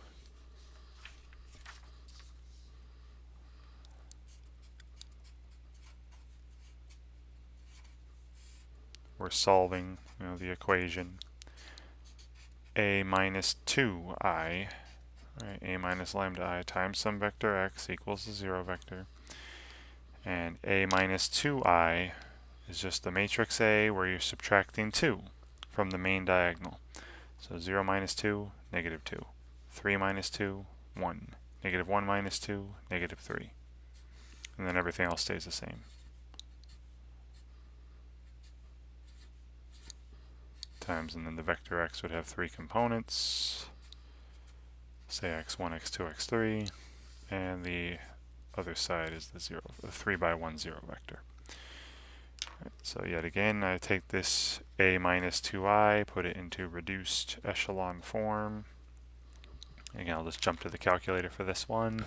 we're solving the equation a minus 2I, right? A minus lambda I times some vector x equals the 0 vector. And a minus 2I is just the matrix A where you're subtracting 2 from the main diagonal. So 0 minus 2, -2. 3 minus 2, 1. -1 minus 2, -3. And then everything else stays the same. Times, and then the vector x would have 3 components. Say x1, x2, x3. And the other side is the 3 by 1 0 vector. Right, so yet again, I take this a minus 2i, put it into reduced echelon form. Again, I'll just jump to the calculator for this one,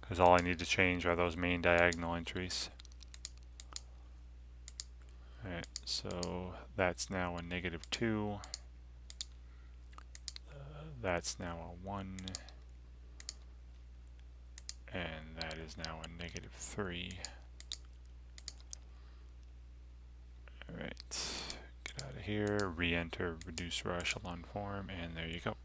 because all I need to change are those main diagonal entries. Alright, so that's now a -2. That's now a 1. And that is now a -3. Alright, get out of here, re-enter reduce row echelon form, and there you go.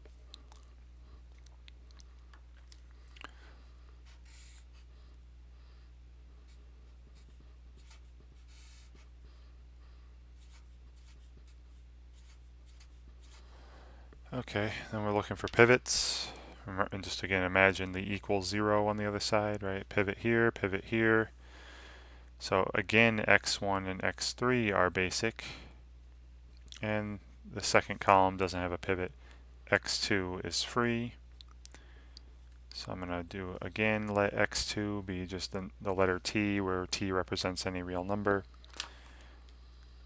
Okay, then we're looking for pivots. And just again, imagine the equals 0 on the other side, right? Pivot here, pivot here. So again, x1 and x3 are basic. And the second column doesn't have a pivot. x2 is free. So I'm going to do, again, let x2 be just the letter t, where t represents any real number.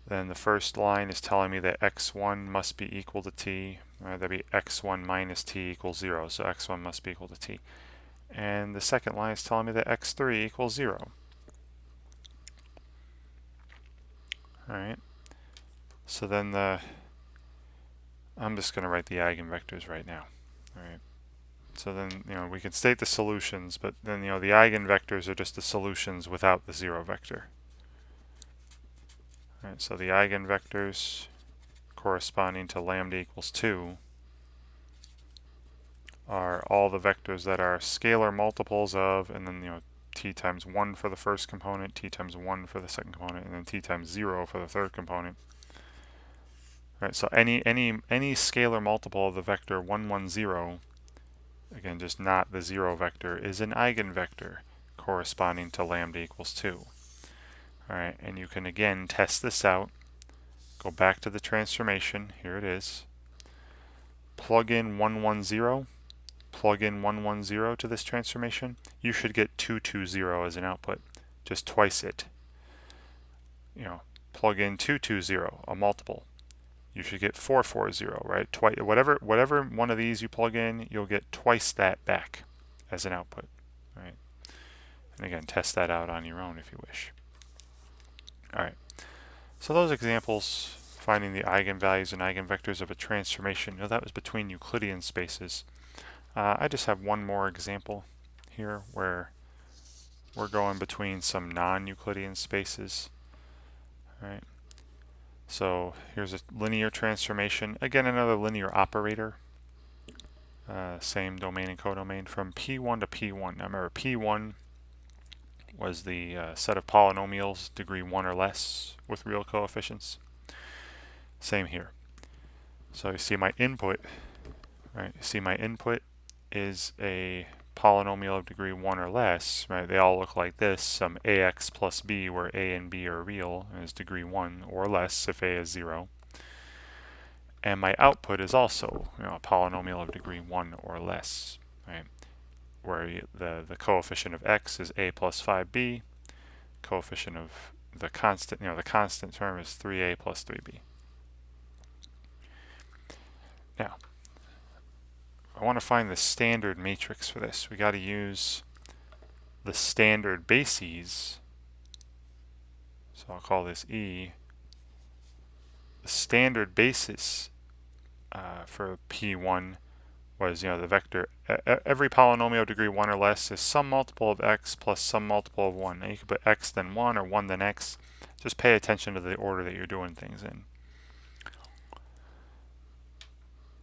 Then the first line is telling me that x1 must be equal to t. That'd be x1 minus t equals 0, so x1 must be equal to t. And the second line is telling me that x3 equals 0. Alright, so then I'm just going to write the eigenvectors right now. Alright, so then, we can state the solutions, but then, the eigenvectors are just the solutions without the 0 vector. Alright, so the eigenvectors corresponding to lambda equals 2 are all the vectors that are scalar multiples of, and then t times 1 for the first component, t times 1 for the second component, and then t times 0 for the third component. Right, so any scalar multiple of the vector 1, 1, 0, again just not the 0 vector, is an eigenvector corresponding to lambda equals 2. Alright, and you can again test this out. Go back to the transformation. Here it is. Plug in 1, 1, 0. Plug in 1, 1, 0 to this transformation. You should get 2, 2, 0 as an output. Just twice it. Plug in 2, 2, 0, a multiple. You should get 4, 4, 0, right? Whatever one of these you plug in, you'll get twice that back as an output. Right? And again, test that out on your own if you wish. Alright, so those examples, finding the eigenvalues and eigenvectors of a transformation, that was between Euclidean spaces. I just have one more example here where we're going between some non-Euclidean spaces. Alright, so here's a linear transformation, again another linear operator, same domain and codomain, from P1 to P1. Now remember, P1 was the set of polynomials degree 1 or less with real coefficients. Same here. So you see my input, right? You see my input is a polynomial of degree 1 or less, right? They all look like this, some ax plus b, where a and b are real, and is degree 1 or less if a is 0. And my output is also a polynomial of degree 1 or less, right? Where the coefficient of x is a plus 5b, coefficient of the constant, the constant term is 3a plus 3b. Now, I want to find the standard matrix for this. We got to use the standard bases. So I'll call this E. The standard basis for P1 was, the vector, every polynomial of degree 1 or less is some multiple of x plus some multiple of 1. Now you could put x then 1 or 1 then x. Just pay attention to the order that you're doing things in.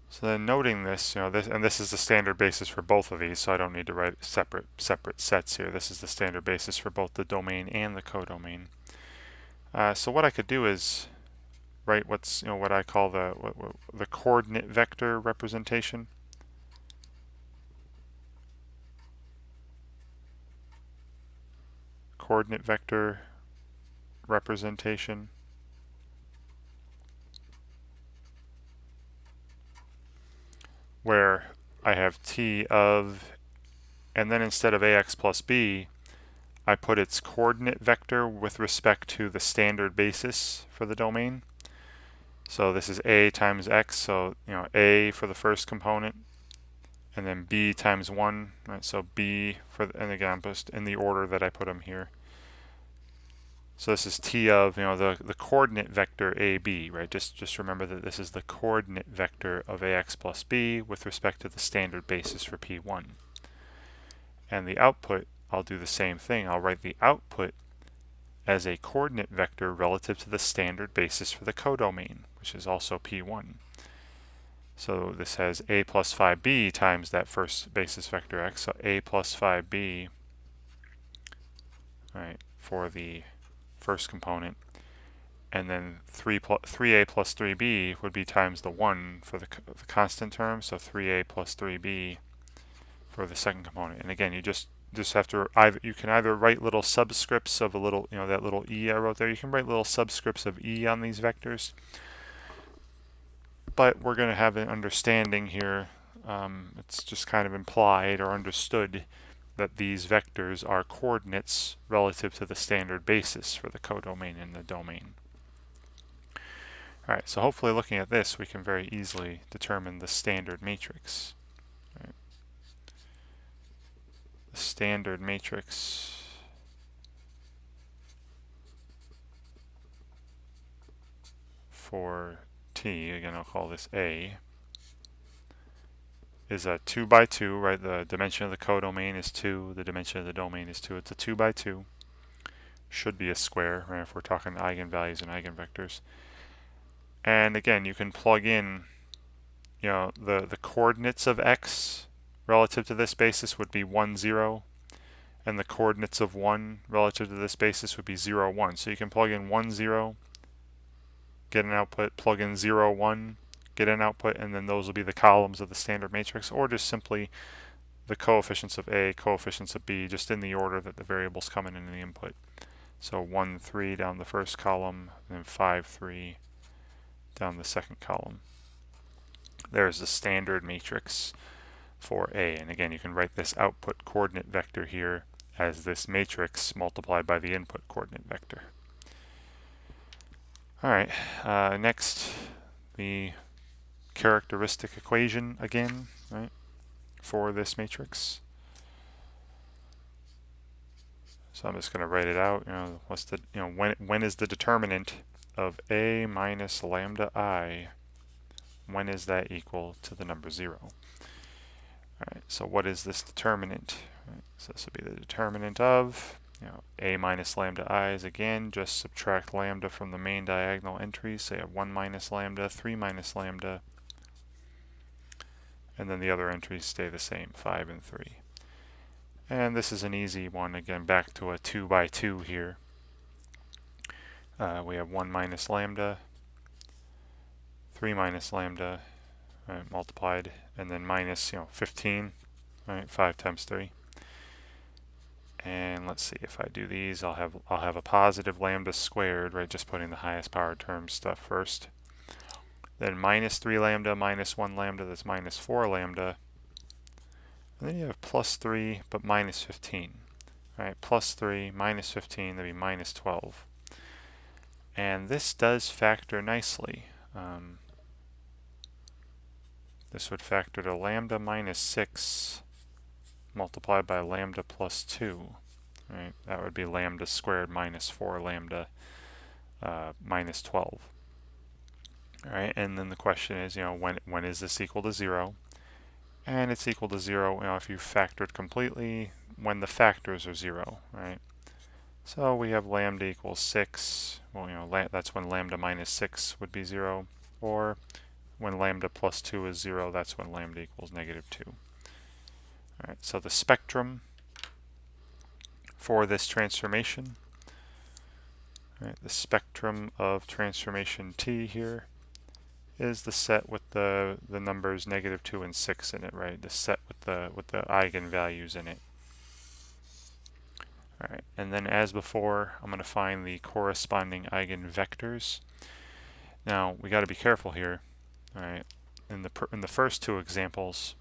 So then noting this, this is the standard basis for both of these, so I don't need to write separate sets here. This is the standard basis for both the domain and the codomain. So what I could do is write what's what I call the coordinate vector representation. Coordinate vector representation. Where I have t of, and then instead of ax plus b, I put its coordinate vector with respect to the standard basis for the domain. So this is a times x, so a for the first component, and then b times 1, right? So b for, and again, I'm just in the order that I put them here. So this is t of, the coordinate vector ab, right? Just remember that this is the coordinate vector of ax plus b with respect to the standard basis for p1. And the output, I'll do the same thing. I'll write the output as a coordinate vector relative to the standard basis for the codomain, which is also p1. So this has a plus 5b times that first basis vector x, so a plus 5b, right, for the first component, and then 3a plus 3b would be times the 1 for the constant term, so 3a plus 3b for the second component. And again, you just have to you can either write little subscripts of a little, that little e I wrote there. You can write little subscripts of e on these vectors, but we're going to have an understanding here. It's just kind of implied or understood that these vectors are coordinates relative to the standard basis for the codomain and the domain. Alright, so hopefully looking at this, we can very easily determine the standard matrix. Right. The standard matrix for T, again I'll call this A, is a 2 by 2, right? The dimension of the codomain is 2, the dimension of the domain is 2. It's a 2 by 2. Should be a square, right, if we're talking eigenvalues and eigenvectors. And again, you can plug in, the coordinates of x relative to this basis would be 1, 0, and the coordinates of 1 relative to this basis would be 0, 1. So you can plug in 1, 0, get an output, plug in 0, 1, get an output, and then those will be the columns of the standard matrix, or just simply the coefficients of A, coefficients of B, just in the order that the variables come in the input. So 1, 3 down the first column, and then 5, 3 down the second column. There's the standard matrix for A. And again, you can write this output coordinate vector here as this matrix multiplied by the input coordinate vector. Alright, next, the characteristic equation again, right, for this matrix. So I'm just going to write it out. What's the, when is the determinant of A minus lambda I? When is that equal to the number 0? Alright, so what is this determinant? Right, so this will be the determinant of, A minus lambda I is, again, just subtract lambda from the main diagonal entries. So you have 1 minus lambda, 3 minus lambda, and then the other entries stay the same, 5 and 3. And this is an easy one, again, back to a 2 by 2 here. We have 1 minus lambda, 3 minus lambda, right, multiplied, and then minus 15, right, 5 times 3. And let's see, if I do these, I'll have a positive lambda squared, right, just putting the highest power term stuff first. Then minus 3 lambda, minus 1 lambda, that's minus 4 lambda. And then you have plus 3, but minus 15. All right, plus 3, minus 15, that'd be minus 12. And this does factor nicely. This would factor to lambda minus 6 multiplied by lambda plus 2. Right, that would be lambda squared minus 4 lambda minus 12. All right, and then the question is, when is this equal to 0? And it's equal to 0, if you factored completely when the factors are 0, right? So we have lambda equals 6. Well, that's when lambda minus 6 would be 0. Or when lambda plus 2 is 0, that's when lambda equals negative 2. All right, so the spectrum for this transformation, right, the spectrum of transformation T here is the set with the numbers negative 2 and 6 in it, right? The set with the eigenvalues in it. All right, and then as before, I'm going to find the corresponding eigenvectors. Now we got to be careful here. All right, in the first two examples,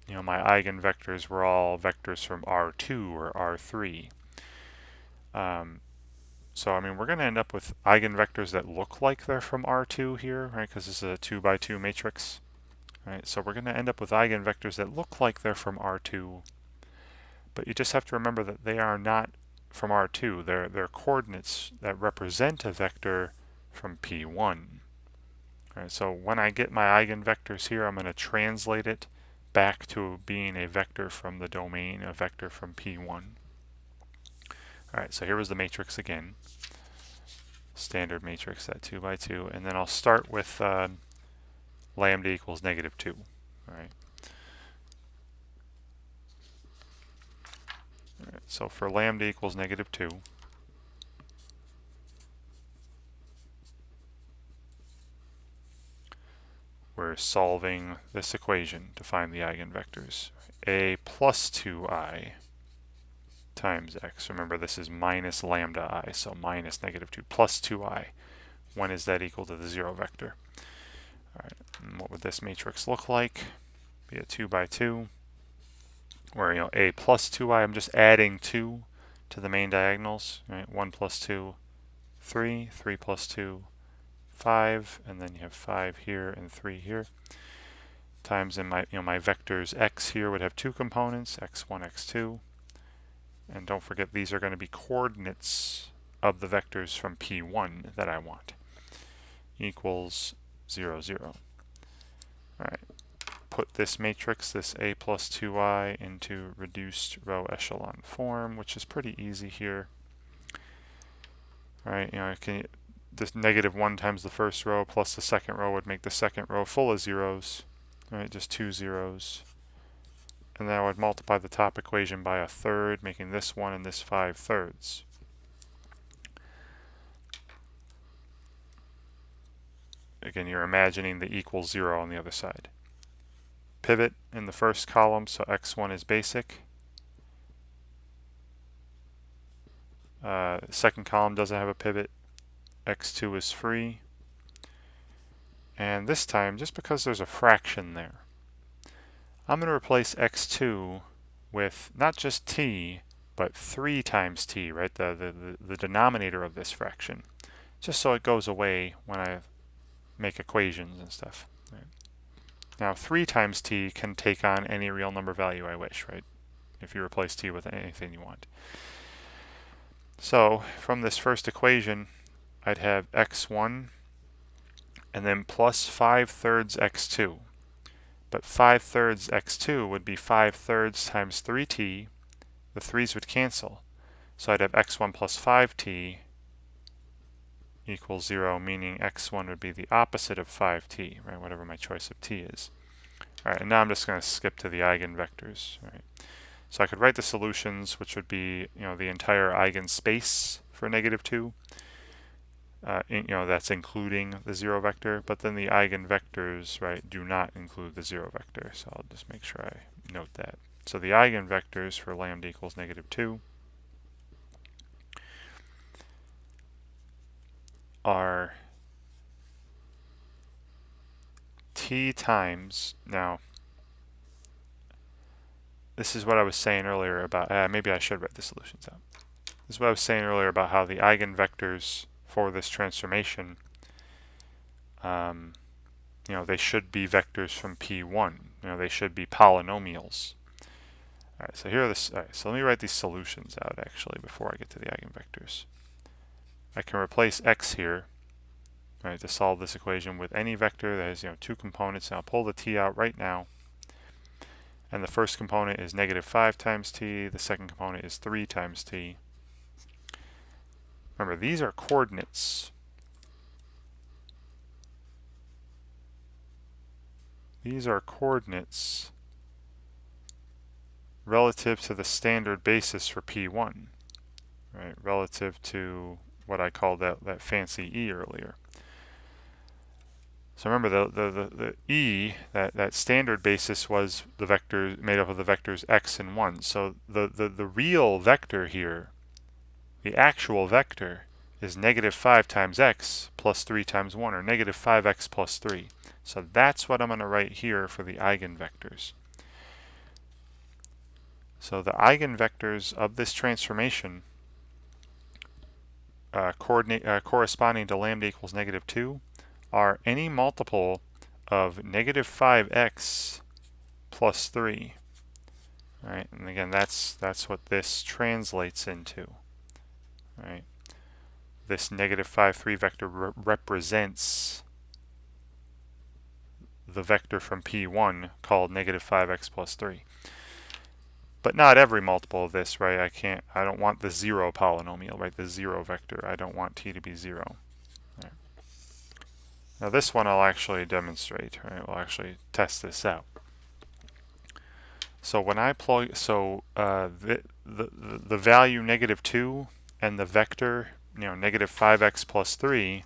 my eigenvectors were all vectors from R2 or R3. So I mean, we're going to end up with eigenvectors that look like they're from R2 here, right? Because this is a 2 by 2 matrix, right? So we're going to end up with eigenvectors that look like they're from R2, but you just have to remember that they are not from R2. They're coordinates that represent a vector from P1. Right, so when I get my eigenvectors here, I'm going to translate it back to being a vector from the domain, a vector from P1. All right, so here was the matrix again. Standard matrix, that 2 by 2. And then I'll start with lambda equals -2. All right. All right, so for lambda equals -2, we're solving this equation to find the eigenvectors. A plus 2i times x. Remember, this is minus lambda I, so minus -2 plus 2i. When is that equal to the 0 vector? All right, and what would this matrix look like? Be a 2 by 2, where a plus 2i, I'm just adding 2 to the main diagonals. Right? 1 plus 2, 3, 3 plus 2, 5, and then you have 5 here and 3 here. Times in my my vectors x here would have 2 components, x1, x2. And don't forget, these are going to be coordinates of the vectors from P1 that I want. Equals 0, 0. All right. Put this matrix, this A plus 2i, into reduced row echelon form, which is pretty easy here. All right, this -1 times the first row plus the second row would make the second row full of zeros. All right, just 2 zeros. And then I would multiply the top equation by a third, making this 1 and this 5/3. Again, you're imagining the equals 0 on the other side. Pivot in the first column, so x1 is basic. Second column doesn't have a pivot. x2 is free. And this time, just because there's a fraction there, I'm going to replace x2 with not just t, but 3 times t, right? The denominator of this fraction, just so it goes away when I make equations and stuff. Right? Now, 3 times t can take on any real number value I wish, right? If you replace t with anything you want. So, from this first equation, I'd have x1 and then plus 5/3 x2. But 5/3 x2 would be 5/3 times 3t. The 3's would cancel. So I'd have x1 plus 5t equals 0, meaning x1 would be the opposite of 5t, right? Whatever my choice of t is. All right, and now I'm just going to skip to the eigenvectors, right? So I could write the solutions, which would be, the entire eigenspace for -2. That's including the 0 vector, but then the eigenvectors, right, do not include the 0 vector. So I'll just make sure I note that. So the eigenvectors for lambda equals -2 are t times, now this is what I was saying earlier about, maybe I should write the solutions out. This is what I was saying earlier about how the eigenvectors for this transformation, they should be vectors from P1. They should be polynomials. All right, so here are the. All right, so let me write these solutions out actually before I get to the eigenvectors. I can replace x here, right, to solve this equation with any vector that has 2 components. And I'll pull the t out right now. And the first component is -5 times t. The second component is 3 times t. Remember, these are coordinates. These are coordinates relative to the standard basis for P1, right? Relative to what I called that fancy E earlier. So remember, the E, that standard basis was the vector made up of the vectors x and 1. So the real vector here, the actual vector, is -5 times x plus 3 times 1, or -5x plus 3. So that's what I'm going to write here for the eigenvectors. So the eigenvectors of this transformation corresponding to lambda equals -2 are any multiple of -5x plus 3. Right, and again, that's what this translates into. Right, this -5, 3 vector represents the vector from P1 called -5x plus 3. But not every multiple of this, right? I don't want the 0 polynomial, right? The 0 vector. I don't want t to be 0. Right. Now this one I'll actually demonstrate, right? We'll actually test this out. So when I plug, the value -2 and the vector, -5x plus 3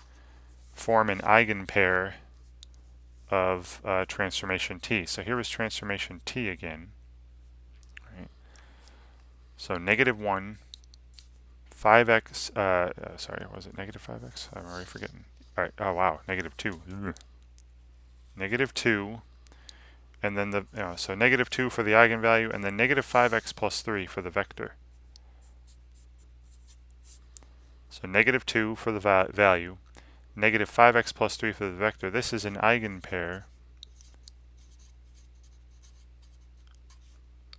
form an eigenpair of transformation t. So here is transformation t again. Right. So -1, 5x, sorry, was it -5x? I'm already forgetting. All right, oh wow, -2. -2, and then so -2 for the eigenvalue, and then -5x plus 3 for the vector. So -2 for the value, -5x plus 3 for the vector. This is an eigenpair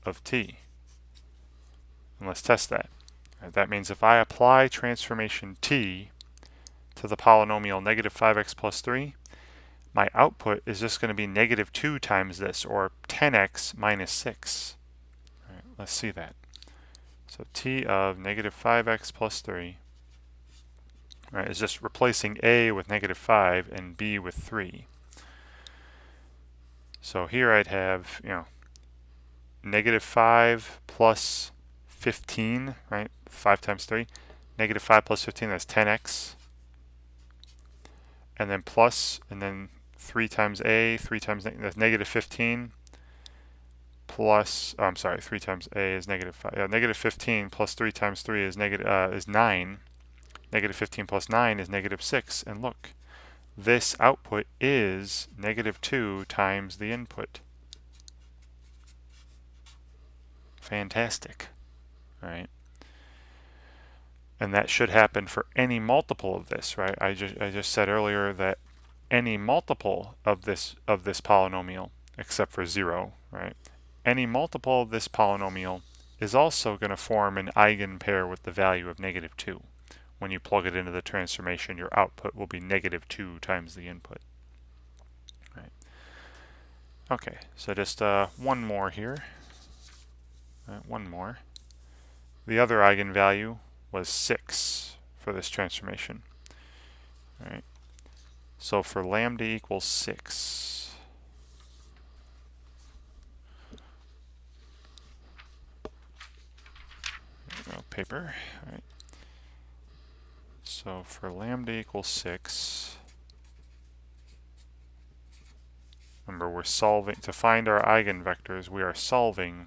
of t. And let's test that. That means if I apply transformation t to the polynomial -5x plus 3, my output is just going to be -2 times this, or 10x minus 6. All right, let's see that. So t of -5x plus 3, right, is just replacing a with -5 and b with 3. So here I'd have, -5 plus 15, right? 5 times 3. -5 plus 15, that's 10x. And then plus, and then 3 times a, 3 times, that's -15. Plus, oh, I'm sorry, 3 times a is -5. Yeah, -15 plus 3 times 3 is 9. -15 plus 9 is -6. And look, this output is -2 times the input. Fantastic, right? And that should happen for any multiple of this, right? I just said earlier that any multiple of this polynomial, except for 0, right? Any multiple of this polynomial is also going to form an eigenpair with the value of -2. When you plug it into the transformation, your output will be -2 times the input. Right. Okay, so just one more here. One more. The other eigenvalue was 6 for this transformation. All right. So for lambda equals 6, paper. All right. So for lambda equals 6, remember we're solving, to find our eigenvectors, we are solving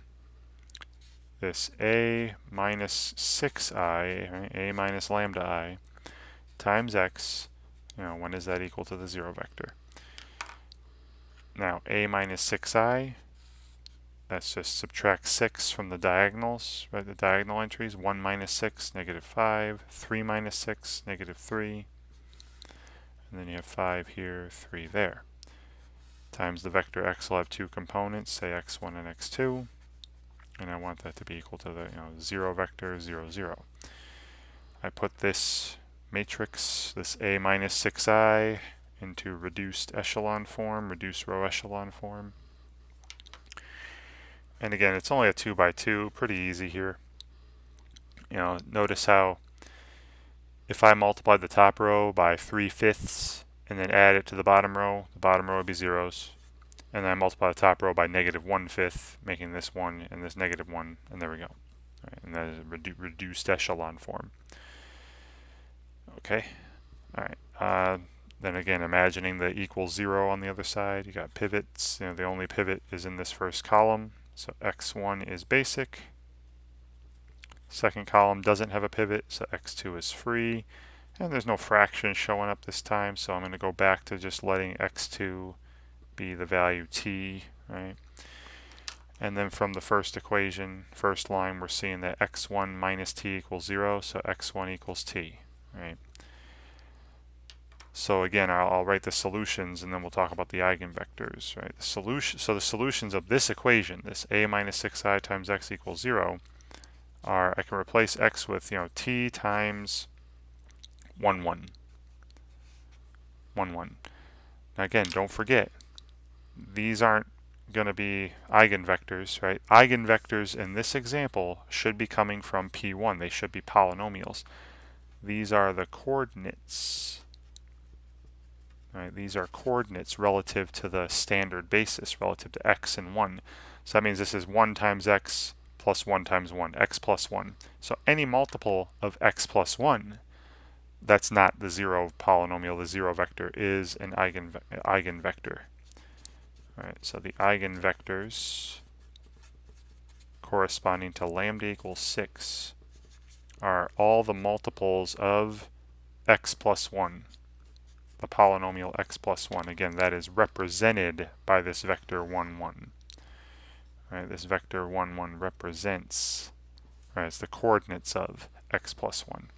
this a minus 6i, right, a minus lambda I, times x, when is that equal to the 0 vector? Now a minus 6i, that's just subtract 6 from the diagonals, right, the diagonal entries, 1 minus 6, -5, 3 minus 6, -3, and then you have 5 here, 3 there. Times the vector x will have 2 components, say x1 and x2, and I want that to be equal to the 0 vector, 0, 0. I put this matrix, this a minus 6i, into reduced echelon form, reduced row echelon form. And again, it's only a 2 by 2, pretty easy here. Notice how if I multiply the top row by 3/5 and then add it to the bottom row would be zeros. And then I multiply the top row by -1/5, making this 1 and this -1, and there we go. Right, and that is a reduced echelon form. Okay, all right. Then again, imagining the equals 0 on the other side, you got pivots. The only pivot is in this first column, so x1 is basic. Second column doesn't have a pivot, so x2 is free. And there's no fraction showing up this time, so I'm going to go back to just letting x2 be the value t, right? And then from the first equation, first line, we're seeing that x1 minus t equals 0, so x1 equals t, right? So again, I'll write the solutions, and then we'll talk about the eigenvectors, right? The solution, so the solutions of this equation, this a minus 6i times x equals 0, are, I can replace x with, t times 1, 1. 1, 1. Now again, don't forget, these aren't going to be eigenvectors, right? Eigenvectors in this example should be coming from P1. They should be polynomials. These are the coordinates. Right? These are coordinates relative to the standard basis, relative to x and 1. So that means this is 1 times x plus 1 times 1, x plus 1. So any multiple of x plus 1, that's not the 0 polynomial, the 0 vector, is an eigenvector. Right, so the eigenvectors corresponding to lambda equals 6 are all the multiples of x plus 1, the polynomial x plus 1. Again, that is represented by this vector 1, 1. Right, this vector 1, 1 represents, right, it's the coordinates of x plus 1,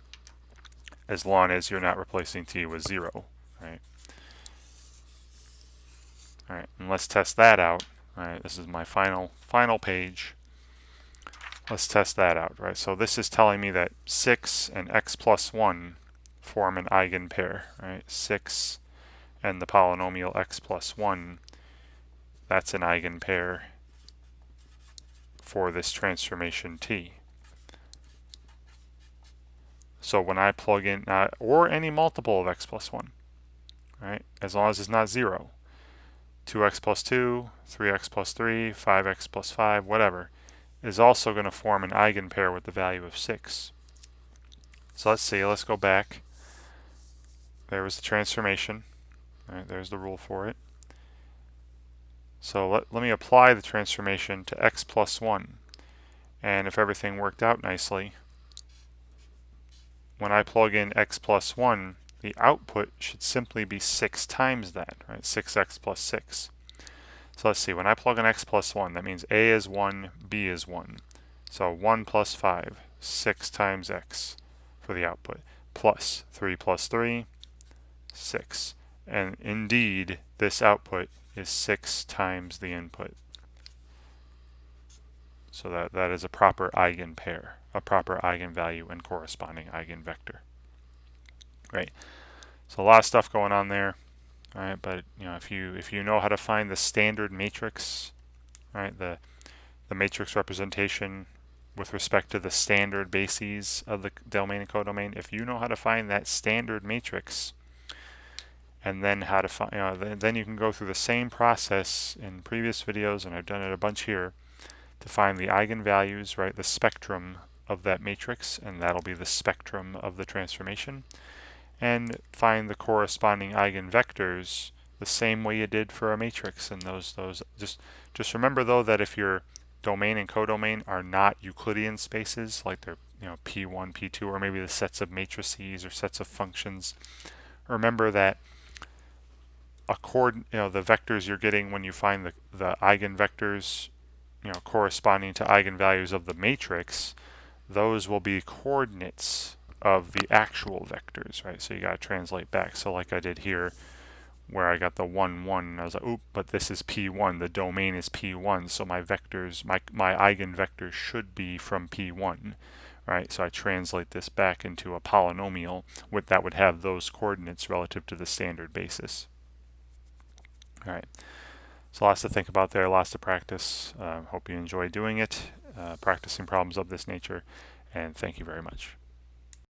as long as you're not replacing t with 0. Right? All right, and let's test that out. All right, this is my final page. Let's test that out, right? So this is telling me that 6 and x plus 1 form an eigenpair, right? 6 and the polynomial x plus 1, that's an eigenpair for this transformation t. So when I plug in, or any multiple of x plus 1, right? As long as it's not 0. 2x plus 2, 3x plus 3, 5x plus 5, whatever, is also going to form an eigenpair with the value of 6. So let's see, let's go back. There was the transformation. Right, there's the rule for it. So let me apply the transformation to x plus 1. And if everything worked out nicely, when I plug in x plus 1, the output should simply be 6 times that, right? 6x plus 6. So let's see, when I plug in x plus 1, that means a is 1, b is 1. So 1 plus 5, 6 times x for the output, plus 3 plus 3, 6. And indeed, this output is 6 times the input. So that is a proper eigenpair, a proper eigenvalue and corresponding eigenvector. Right. So a lot of stuff going on there. All right, but if you know how to find the standard matrix, right, the matrix representation with respect to the standard bases of the domain and codomain, if you know how to find that standard matrix, and then how to find, then you can go through the same process in previous videos, and I've done it a bunch here, to find the eigenvalues, right, the spectrum of that matrix, and that'll be the spectrum of the transformation, and find the corresponding eigenvectors the same way you did for a matrix. And those just remember though that if your domain and codomain are not Euclidean spaces, like they're P1, P2, or maybe the sets of matrices or sets of functions, remember that the vectors you're getting when you find the eigenvectors corresponding to eigenvalues of the matrix, those will be coordinates of the actual vectors, right? So you got to translate back. So like I did here, where I got the 1, 1, and I was like, oop, but this is P1, the domain is P1, so my vectors, my eigenvectors should be from P1, right? So I translate this back into a polynomial that would have those coordinates relative to the standard basis. All right. So lots to think about there, lots to practice. Hope you enjoy doing it, practicing problems of this nature, and thank you very much.